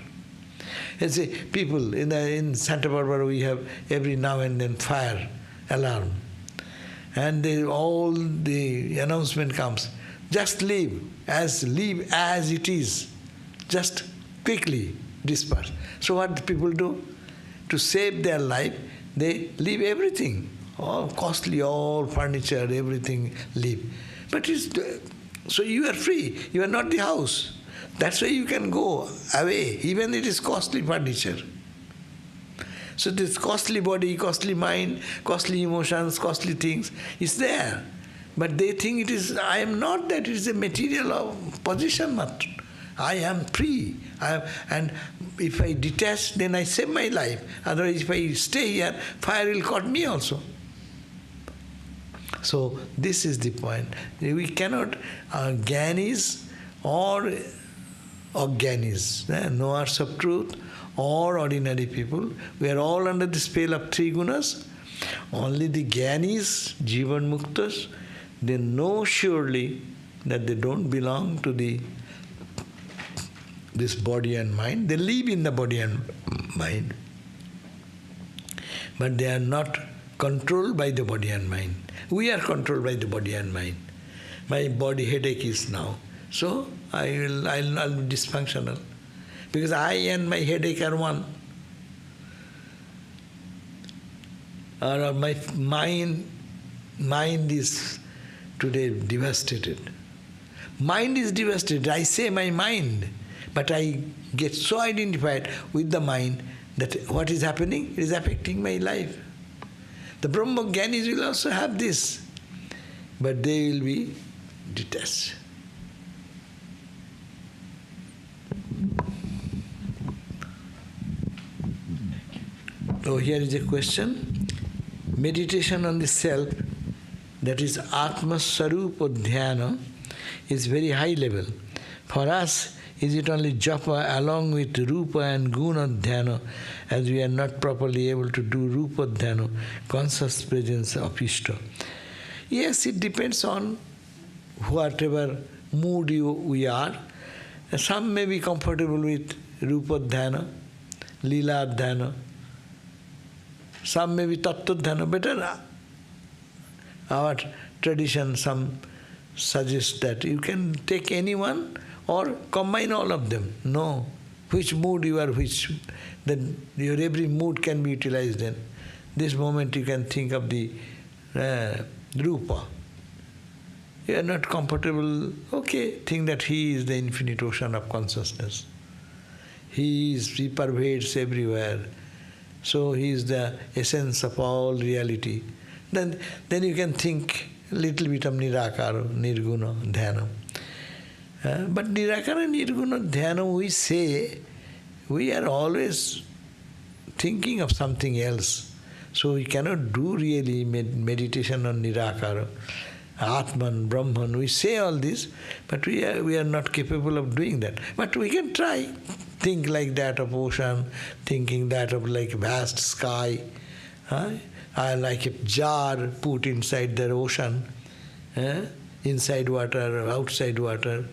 And say, people, in Santa Barbara we have every now and then fire alarm. And all the announcement comes, just leave as it is. Just quickly disperse. So what people do? To save their life, they leave everything. All costly, all furniture, everything leave. But so you are free. You are not the house. That's why you can go away, even it is costly furniture. So this costly body, costly mind, costly emotions, costly things is there. But they think it is, I am not that, it is a material of position matter. I am free. And if I detach, then I save my life. Otherwise, if I stay here, fire will cut me also. So this is the point. We cannot, Jnanis or Ajnanis, knowers of truth or ordinary people, we are all under the spell of three gunas. Only the Jnanis, Jivan Muktas, they know surely that they don't belong to this body and mind. They live in the body and mind. But they are not controlled by the body and mind. We are controlled by the body and mind. My body headache is now. So I'll be dysfunctional. Because I and my headache are one. Or my mind is today devastated. Mind is devastated. I say my mind. But I get so identified with the mind that what is happening? It is affecting my life. The Brahma Jnanis will also have this, but they will be detached. So here is a question. Meditation on the self, that is Atma Sarupa Dhyana, is very high level. For us, is it only japa along with rupa and guna dhyana, as we are not properly able to do rupa dhyana, conscious presence of Ishta? Yes, it depends on whatever mood we are. Some may be comfortable with rupa dhyana, lila dhyana. Some may be tattva dhyana. Better our tradition, some suggest that you can take anyone or combine all of them. No. Which mood you are, then your every mood can be utilized then. This moment you can think of the rupa. You are not comfortable, okay, think that he is the infinite ocean of consciousness. He pervades everywhere. So he is the essence of all reality. Then you can think a little bit of nirakara, nirguna, dhyana. But nirakara, nirguna, dhyana, we say, we are always thinking of something else. So we cannot do really meditation on nirakara, Atman, Brahman. We say all this, but we are not capable of doing that. But we can try. Think like that of ocean, thinking that of like vast sky. Like a jar put inside the ocean, inside water, outside water.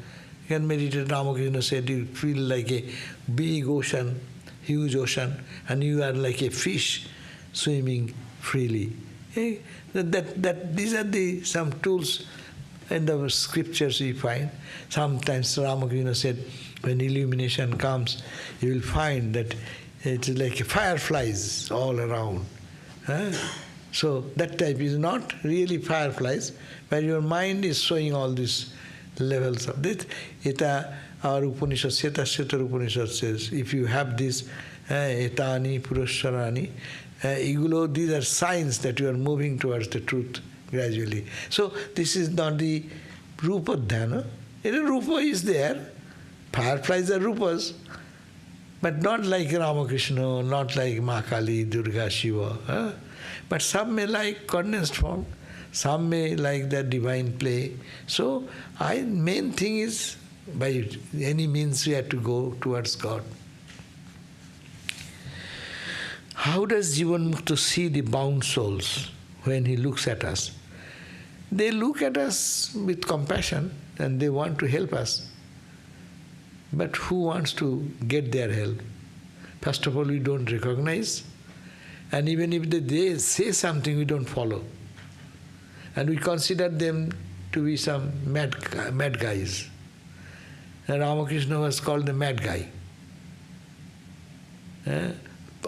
You can meditate. Ramakrishna said you feel like a big ocean. huge ocean, and you are like a fish swimming freely. Eh? These are some tools in the scriptures we find. Sometimes Ramakrishna said, when illumination comes, you will find that it's like fireflies all around. So that type is not really fireflies, but your mind is showing all these levels of this. Our Upanishad, Sheta Upanishad says, if you have this, etani, purusharani, these are signs that you are moving towards the truth gradually. So this is not the rupa dhyana. Rupa is there. Fireflies are rupas, but not like Ramakrishna, not like Mahakali, Durga, Shiva. But some may like condensed form, some may like the divine play. So main thing is, by any means we have to go towards God. How does Jivan Mukta see the bound souls when he looks at us? They look at us with compassion and they want to help us. But who wants to get their help? First of all, we don't recognize. And even if they say something, we don't follow. And we consider them to be some mad guys. And Ramakrishna was called the mad guy.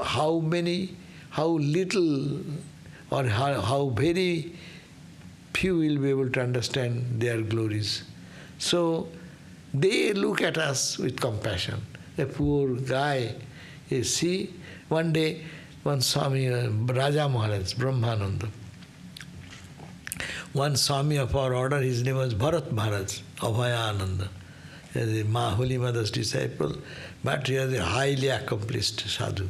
How little or how very few will be able to understand their glories. So they look at us with compassion. A poor guy, you see, one day, one Swami, Raja Maharaj, Brahmananda, one Swami of our order, his name was Bharat Maharaj, Abhayananda, the Holy Mother's disciple, but he was a highly accomplished sadhu.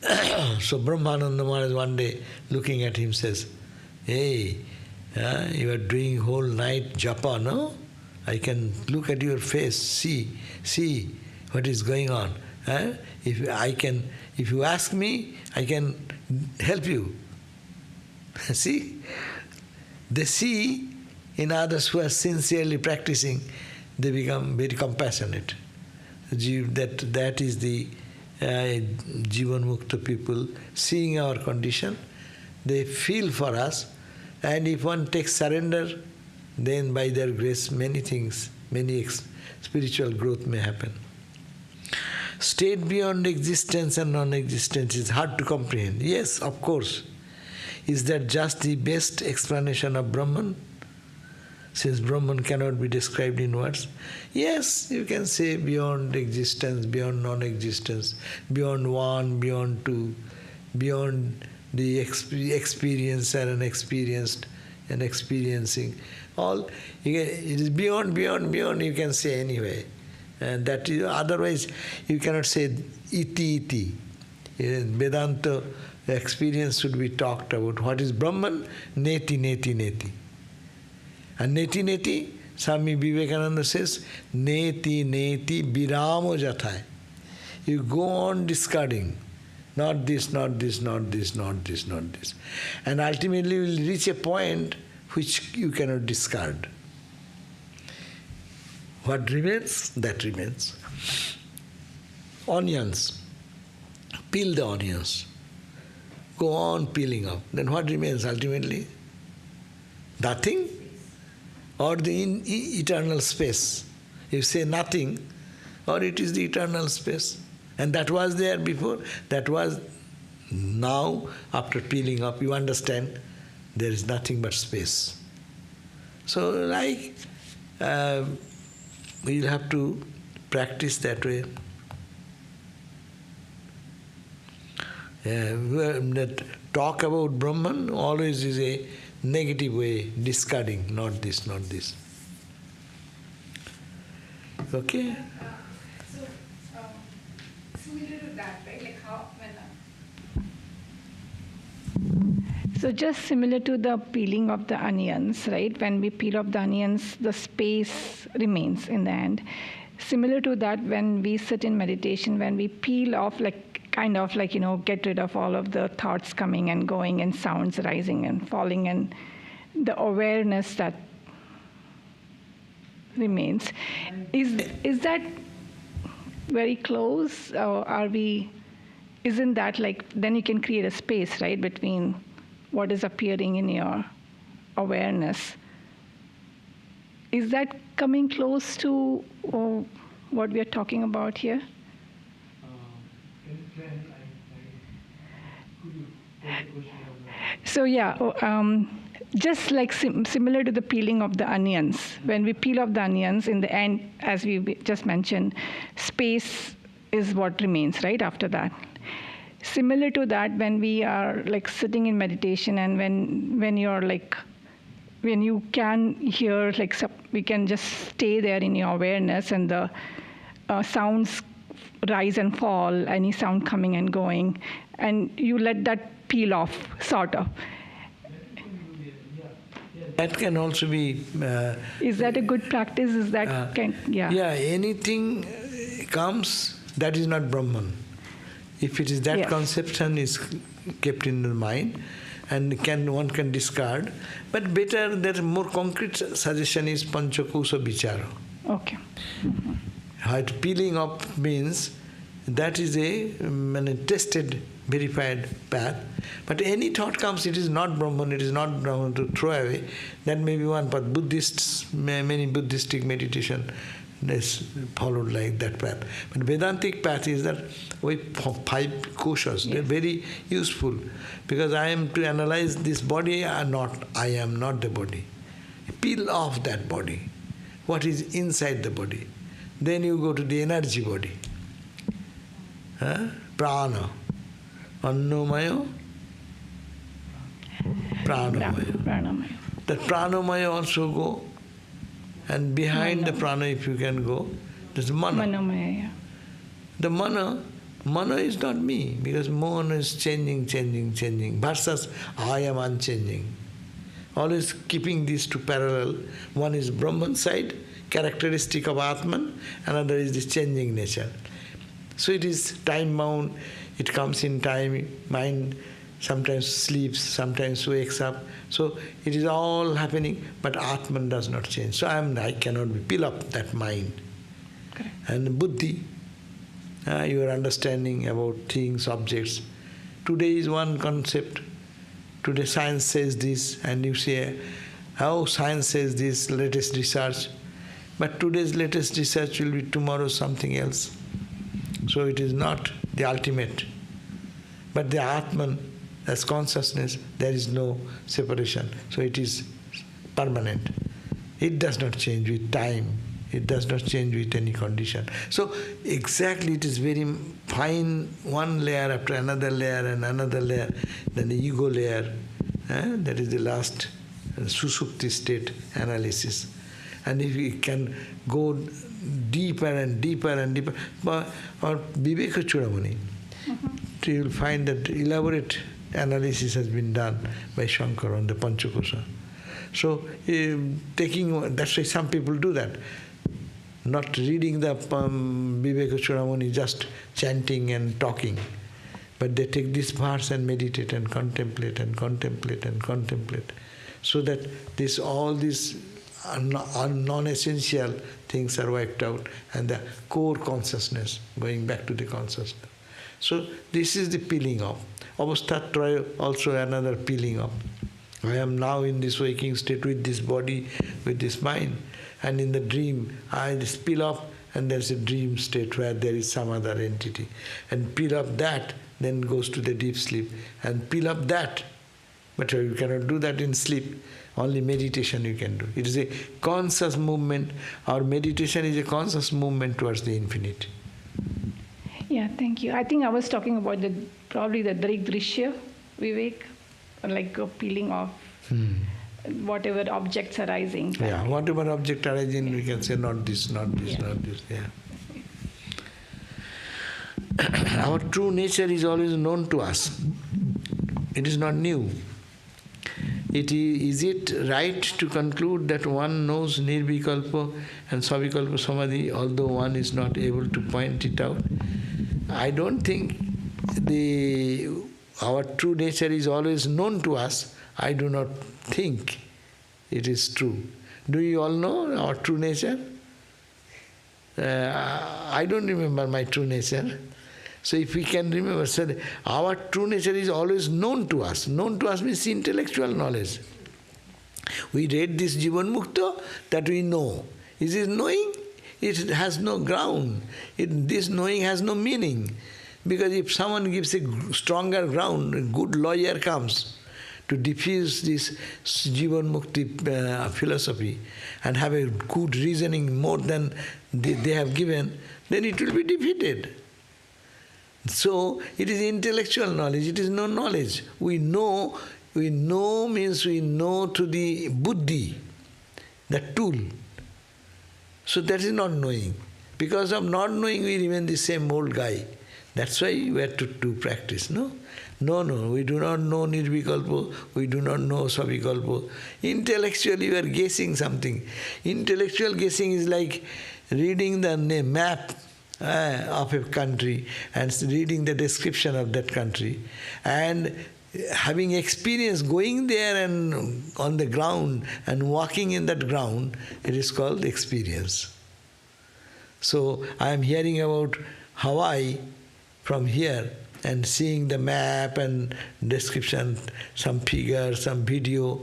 So Brahmananda Maharaj one day looking at him says, "Hey, you are doing whole night japa, no? I can look at your face, see what is going on. If you ask me, I can help you." See? They see in others who are sincerely practicing, they become very compassionate. That is the Jivan Mukta people, seeing our condition, they feel for us, and if one takes surrender, then by their grace many things, many spiritual growth may happen. State beyond existence and non-existence is hard to comprehend. Yes, of course. Is that just the best explanation of Brahman? Since Brahman cannot be described in words. Yes, you can say beyond existence, beyond non-existence, beyond one, beyond two, beyond the experiencer and experienced and experiencing. All it is beyond, you can say anyway. And that is, otherwise you cannot say iti. In Vedanta, experience should be talked about. What is Brahman? Neti. And neti, Swami Vivekananda says, neti viramo jathai. You go on discarding. Not this. And ultimately you will reach a point which you cannot discard. What remains? That remains. Onions. Peel the onions. Go on peeling up. Then what remains ultimately? Nothing? Or the eternal space. You say nothing, or it is the eternal space. And that was there before. That was now, after peeling up, you understand there is nothing but space. So we'll have to practice that way. That talk about Brahman always is a negative way, discarding, not this. Okay? Similar to that, right? Like how So just similar to the peeling of the onions, right? When we peel off the onions, the space remains in the end. Similar to that, when we sit in meditation, when we peel off, get rid of all of the thoughts coming and going and sounds rising and falling and the awareness that remains. Is that very close, or are we? Isn't that like then you can create a space, right, between what is appearing in your awareness? Is that coming close to what we are talking about here? So yeah, just like similar to the peeling of the onions. When we peel off the onions, in the end, as we just mentioned, space is what remains, right, after that. Similar to that, when we are like sitting in meditation, and when you're like, when you can hear, like we can just stay there in your awareness, and the sounds rise and fall, any sound coming and going, and you let that peel off, sort of. That can also be... is that a good practice? Is that... Yeah, anything comes, that is not Brahman. If it is that conception is kept in the mind, and one can discard, but better, that more concrete suggestion is Panchakosa Vichara. Okay. Mm-hmm. How peeling up means that is a tested, verified path. But any thought comes, it is not Brahman, it is not Brahman to throw away. That may be one path. Buddhists, many Buddhistic meditation is followed like that path. But Vedantic path is that with 5 koshas. They're very useful, because I am to analyze this body or not. I am not the body. Peel off that body. What is inside the body? Then you go to the energy body. Prana. Annamaya. Pranamaya. That pranamaya also go. And behind the prana, if you can go, there's mana. Manomaya, yeah. The mana is not me, because mana is changing, versus I am unchanging. Always keeping these two parallel. One is Brahman side, characteristic of Atman, another is the changing nature. So it is time-bound, it comes in time, mind sometimes sleeps, sometimes wakes up. So it is all happening, but Atman does not change. So I cannot be peel up that mind. Correct. And buddhi, your understanding about things, objects. Today is one concept. Today science says this, and you say, how science says this, latest research. But today's latest research will be tomorrow something else. So it is not the ultimate. But the Atman, as consciousness, there is no separation. So it is permanent. It does not change with time. It does not change with any condition. So exactly, it is very fine, one layer after another layer and another layer, then the ego layer. That is the last susupti state analysis. And if we can go deeper and deeper and deeper, or Viveka Chudamani, you will find that elaborate analysis has been done by Shankara on the Panchakosa. So that's why some people do that. Not reading the Viveka Chudamani, just chanting and talking. But they take this verse and meditate and contemplate and contemplate and contemplate. So that all these non-essential things are wiped out, and the core consciousness, going back to the consciousness. So this is the peeling off. Avasthatraya, also another peeling off. I am now in this waking state with this body, with this mind, and in the dream I just peel off, and there's a dream state where there is some other entity. And peel up that, then goes to the deep sleep, and peel up that. But you cannot do that in sleep. Only meditation you can do. It is a conscious movement. Our meditation is a conscious movement towards the infinite. Yeah, thank you. I think I was talking about probably the Drigdrishya Vivek, like peeling off whatever objects arising. Yeah, whatever object arising, we can say not this, not this, not this. Yeah. Our true nature is always known to us. It is not new. Is it right to conclude that one knows Nirvikalpa and Savikalpa Samadhi, although one is not able to point it out? I don't think our true nature is always known to us. I do not think it is true. Do you all know our true nature? I don't remember my true nature. So if we can remember, so our true nature is always known to us. Known to us means intellectual knowledge. We read this Jivan Mukta, that we know. Is it knowing? It has no ground. This knowing has no meaning. Because if someone gives a stronger ground, a good lawyer comes to diffuse this Jivan Mukti philosophy and have a good reasoning more than they have given, then it will be defeated. So it is intellectual knowledge, it is no knowledge. We know means we know to the buddhi, the tool. So that is not knowing. Because of not knowing, we remain the same old guy. That's why we have to do practice, no? No, we do not know Nirvikalpa, we do not know Savikalpa. Intellectually we are guessing something. Intellectual guessing is like reading the map of a country and reading the description of that country and having experience going there and on the ground and walking in that ground, it is called experience. So I am hearing about Hawaii from here and seeing the map and description, some figure, some video.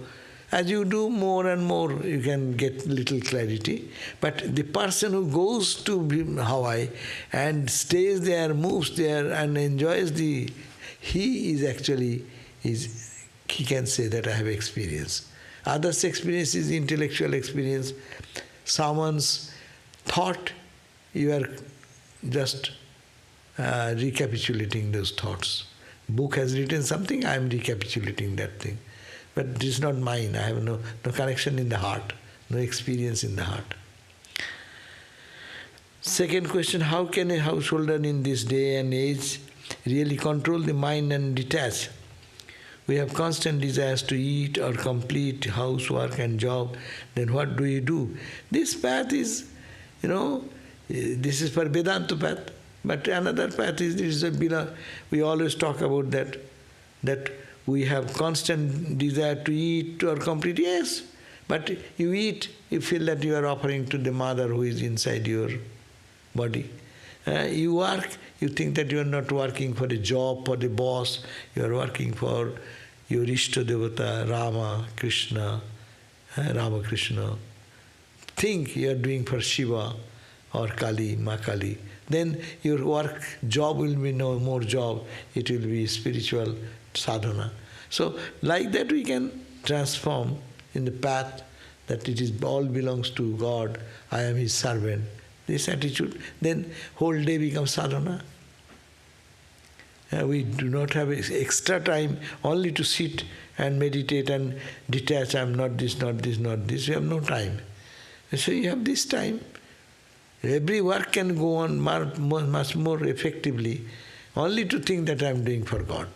As you do more and more, you can get little clarity. But the person who goes to Hawaii and stays there, moves there and enjoys he can say that I have experience. Others' experience is intellectual experience. Someone's thought, you are just recapitulating those thoughts. Book has written something, I am recapitulating that thing. But it is not mine. I have no connection in the heart, no experience in the heart. Second question, how can a householder in this day and age really control the mind and detach? We have constant desires to eat or complete housework and job. Then what do you do? This path is, this is for Vedanta path. But another path is we always talk about that we have constant desire to eat or complete. Yes, but you eat, you feel that you are offering to the mother who is inside your body. You work, you think that you are not working for the job, for the boss, you are working for your Ishta Devata, Rama, Krishna. Think you are doing for Shiva or Kali, Ma Kali. Then your work, job will be no more job, it will be spiritual sadhana. So like that we can transform in the path that it is all belongs to God, I am His servant. This attitude, then whole day becomes sadhana. We do not have extra time only to sit and meditate and detach, I am not this, not this, not this. We have no time. So you have this time. Every work can go on much more effectively only to think that I am doing for God.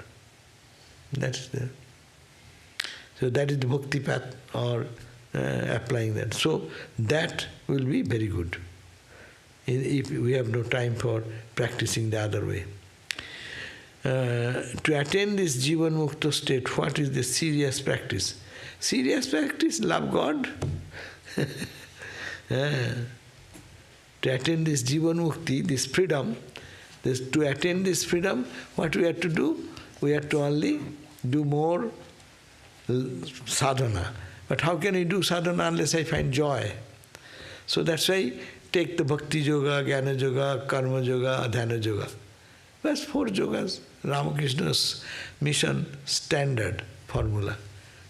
So that is the bhakti path or applying that. So that will be very good if we have no time for practicing the other way. To attain this Jivan Mukta state, what is the serious practice? Serious practice, love God. To attain this Jivan Mukti, this freedom, to attain this freedom, what we have to do? We have to only do more sadhana. But how can I do sadhana unless I find joy? So that's why take the Bhakti Yoga, Jnana Yoga, Karma Yoga, Dhyana Yoga. That's 4 yogas. Ramakrishna's mission standard formula.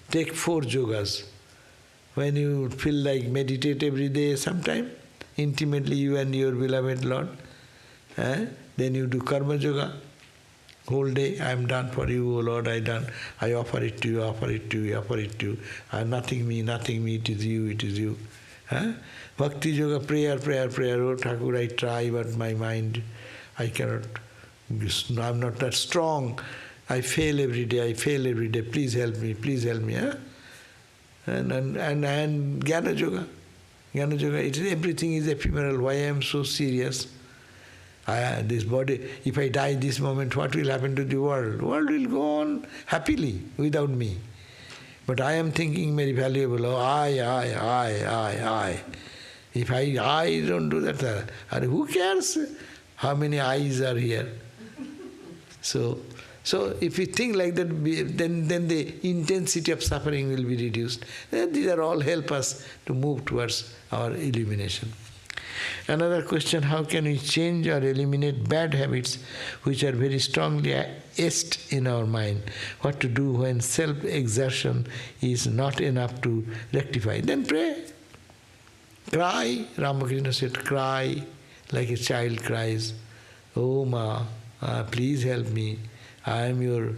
Take 4 yogas. When you feel like meditate every day sometime, intimately you and your beloved Lord, then you do Karma Yoga. Whole day, I am done for you, O Lord, I offer it to you, offer it to you, offer it to you. Nothing me, it is you, it is you. Bhakti Yoga, prayer, oh Thakur, I try, but my mind, I cannot, I'm not that strong. I fail every day, please help me. And Jnana Yoga, everything is ephemeral. Why I am so serious? This body, if I die this moment, what will happen to the world? The world will go on happily without me. But I am thinking very valuable. Oh, I. If I don't do that, who cares how many eyes are here? So if we think like that, then the intensity of suffering will be reduced. These are all help us to move towards our illumination. Another question, how can we change or eliminate bad habits which are very strongly etched in our mind? What to do when self-exertion is not enough to rectify? Then pray. Cry. Ramakrishna said, cry like a child cries. Oh Ma, please help me. I am your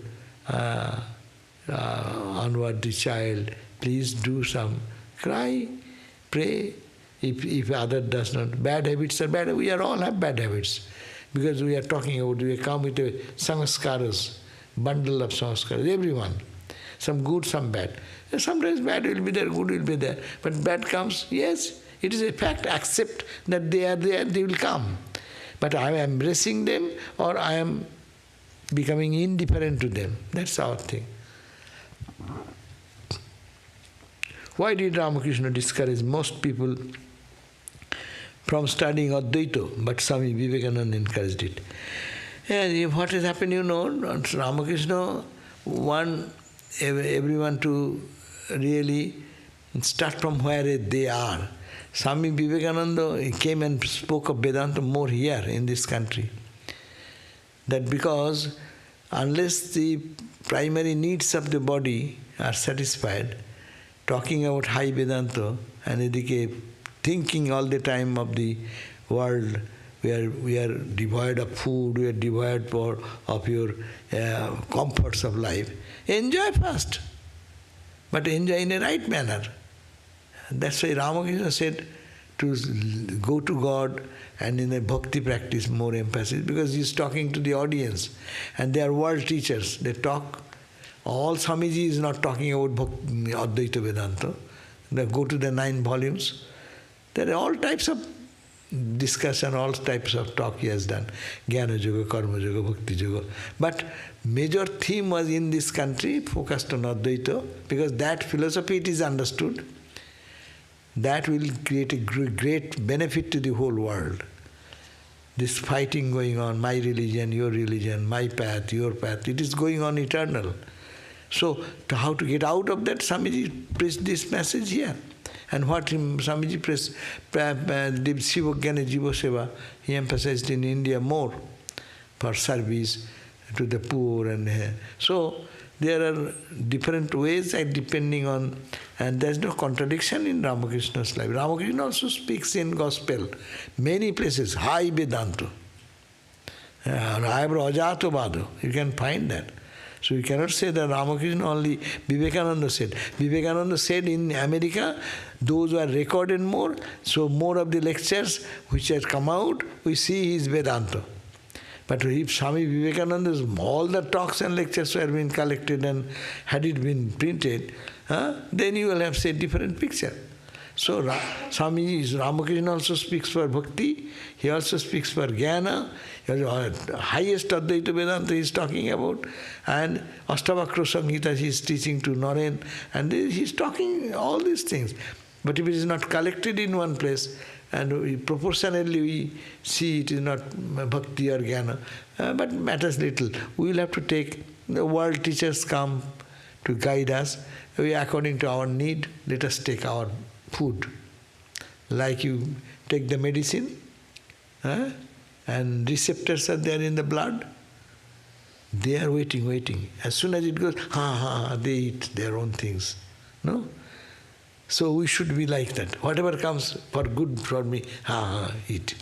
unworthy child. Please do some. Cry, pray. If other does not. Bad habits are bad. We all have bad habits. Because we are talking about, we come with a samskaras, bundle of samskaras, everyone. Some good, some bad. Sometimes bad will be there, good will be there. But bad comes, yes, it is a fact. Accept that they are there, they will come. But I am embracing them or I am becoming indifferent to them. That's our thing. Why did Ramakrishna discourage most people from studying Advaita, but Swami Vivekananda encouraged it? And what has happened, Ramakrishna want everyone to really start from where they are. Swami Vivekananda came and spoke of Vedanta more here in this country. That because unless the primary needs of the body are satisfied, talking about high Vedanta and thinking all the time of the world where we are devoid of food, we are devoid of your comforts of life. Enjoy first, but enjoy in a right manner. That's why Ramakrishna said to go to God and in a bhakti practice more emphasis, because he's talking to the audience and they are world teachers. They talk. All Swamiji is not talking about Advaita Vedanta. They go to the 9 volumes. There are all types of discussion, all types of talk he has done. Jnana Yoga, Karma Yoga, Bhakti Yoga. But major theme was in this country focused on Advaita, because that philosophy it is understood. That will create a great benefit to the whole world. This fighting going on, my religion, your religion, my path, your path, it is going on eternal. So, how to get out of that, Swamiji preached this message here. And what Swamiji preached, Shiva Jnana Jiva Seva, he emphasized in India more for service to the poor. And so, there are different ways depending on, and there is no contradiction in Ramakrishna's life. Ramakrishna also speaks in gospel, many places, high Vedanta. You can find that. So you cannot say that Ramakrishna only, Vivekananda said. Vivekananda said in America, those who are recorded more, so more of the lectures which have come out, we see is Vedanta. But if Swami Vivekananda's, all the talks and lectures were being collected and had it been printed, then you will have say different picture. So Ramakrishna also speaks for bhakti, he also speaks for jnana, highest Advaita Vedanta he is talking about, and Astavakra Samhita he is teaching to Naren, and he is talking all these things. But if it is not collected in one place, and proportionally we see it is not bhakti or jnana, but matters little. We will have to take, the world teachers come to guide us, we according to our need, let us take our food. Like you take the medicine, and receptors are there in the blood, they are waiting. As soon as it goes, they eat their own things. No? So we should be like that. Whatever comes for good for me, eat.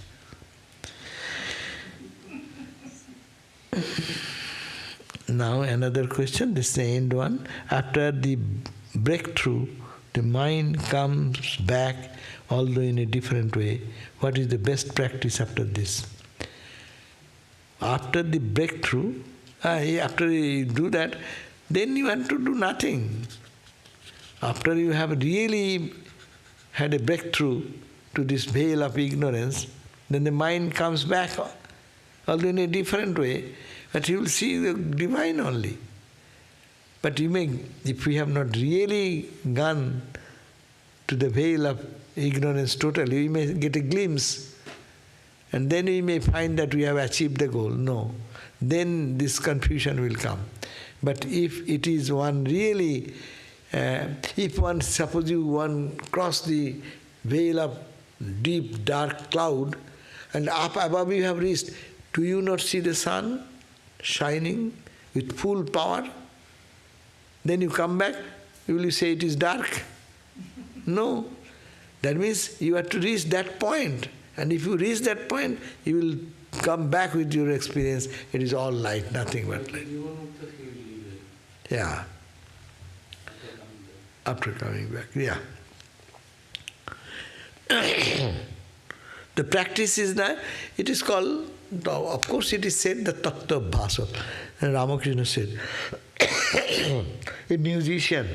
Now another question, this is the end one. After the breakthrough, the mind comes back, although in a different way. What is the best practice after this? After the breakthrough, after you do that, then you have to do nothing. After you have really had a breakthrough to this veil of ignorance, then the mind comes back, although in a different way, but you will see the divine only. But you may, if we have not really gone to the veil of ignorance totally. We may get a glimpse, and then we may find that we have achieved the goal. No. Then this confusion will come. But if it is one really, if one, suppose one cross the veil of deep dark cloud, and up above you have reached, do you not see the sun shining with full power? Then you come back, will you say it is dark? No. That means you have to reach that point. And if you reach that point, you will come back with your experience. It is all light, nothing but light. Yeah. After coming back, yeah. The practice is that it is called, of course it is said the Tattva Bhasa. And Ramakrishna said, a musician,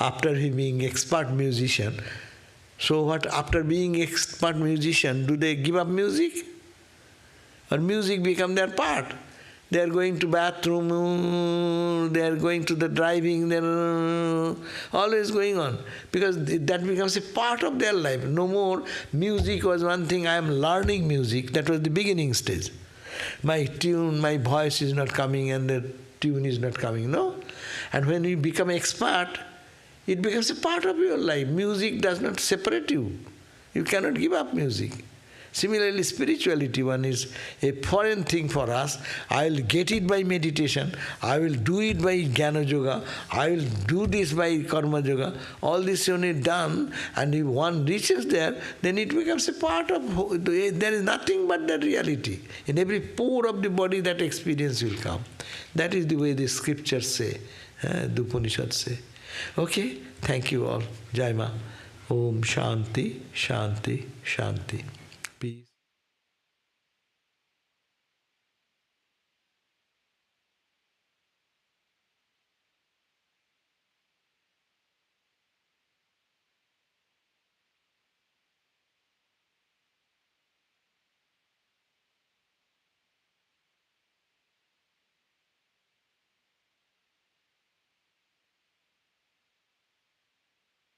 after he being expert musician, so what, after being expert musician, do they give up music? Or music become their part? They are going to bathroom, they are going to the driving, they are always going on. Because that becomes a part of their life. No more music was one thing, I am learning music, that was the beginning stage. My tune, my voice is not coming and the tune is not coming, no? And when you become expert, it becomes a part of your life. Music does not separate you. You cannot give up music. Similarly, spirituality, one is a foreign thing for us. I will get it by meditation. I will do it by Jnana Yoga. I will do this by Karma Yoga. All this when is done, and if one reaches there, then it becomes a part of, there is nothing but that reality. In every pore of the body, that experience will come. That is the way the scriptures say, the Upanishads say. Okay, thank you all. Jai Ma. Om Shanti, Shanti, Shanti. Peace.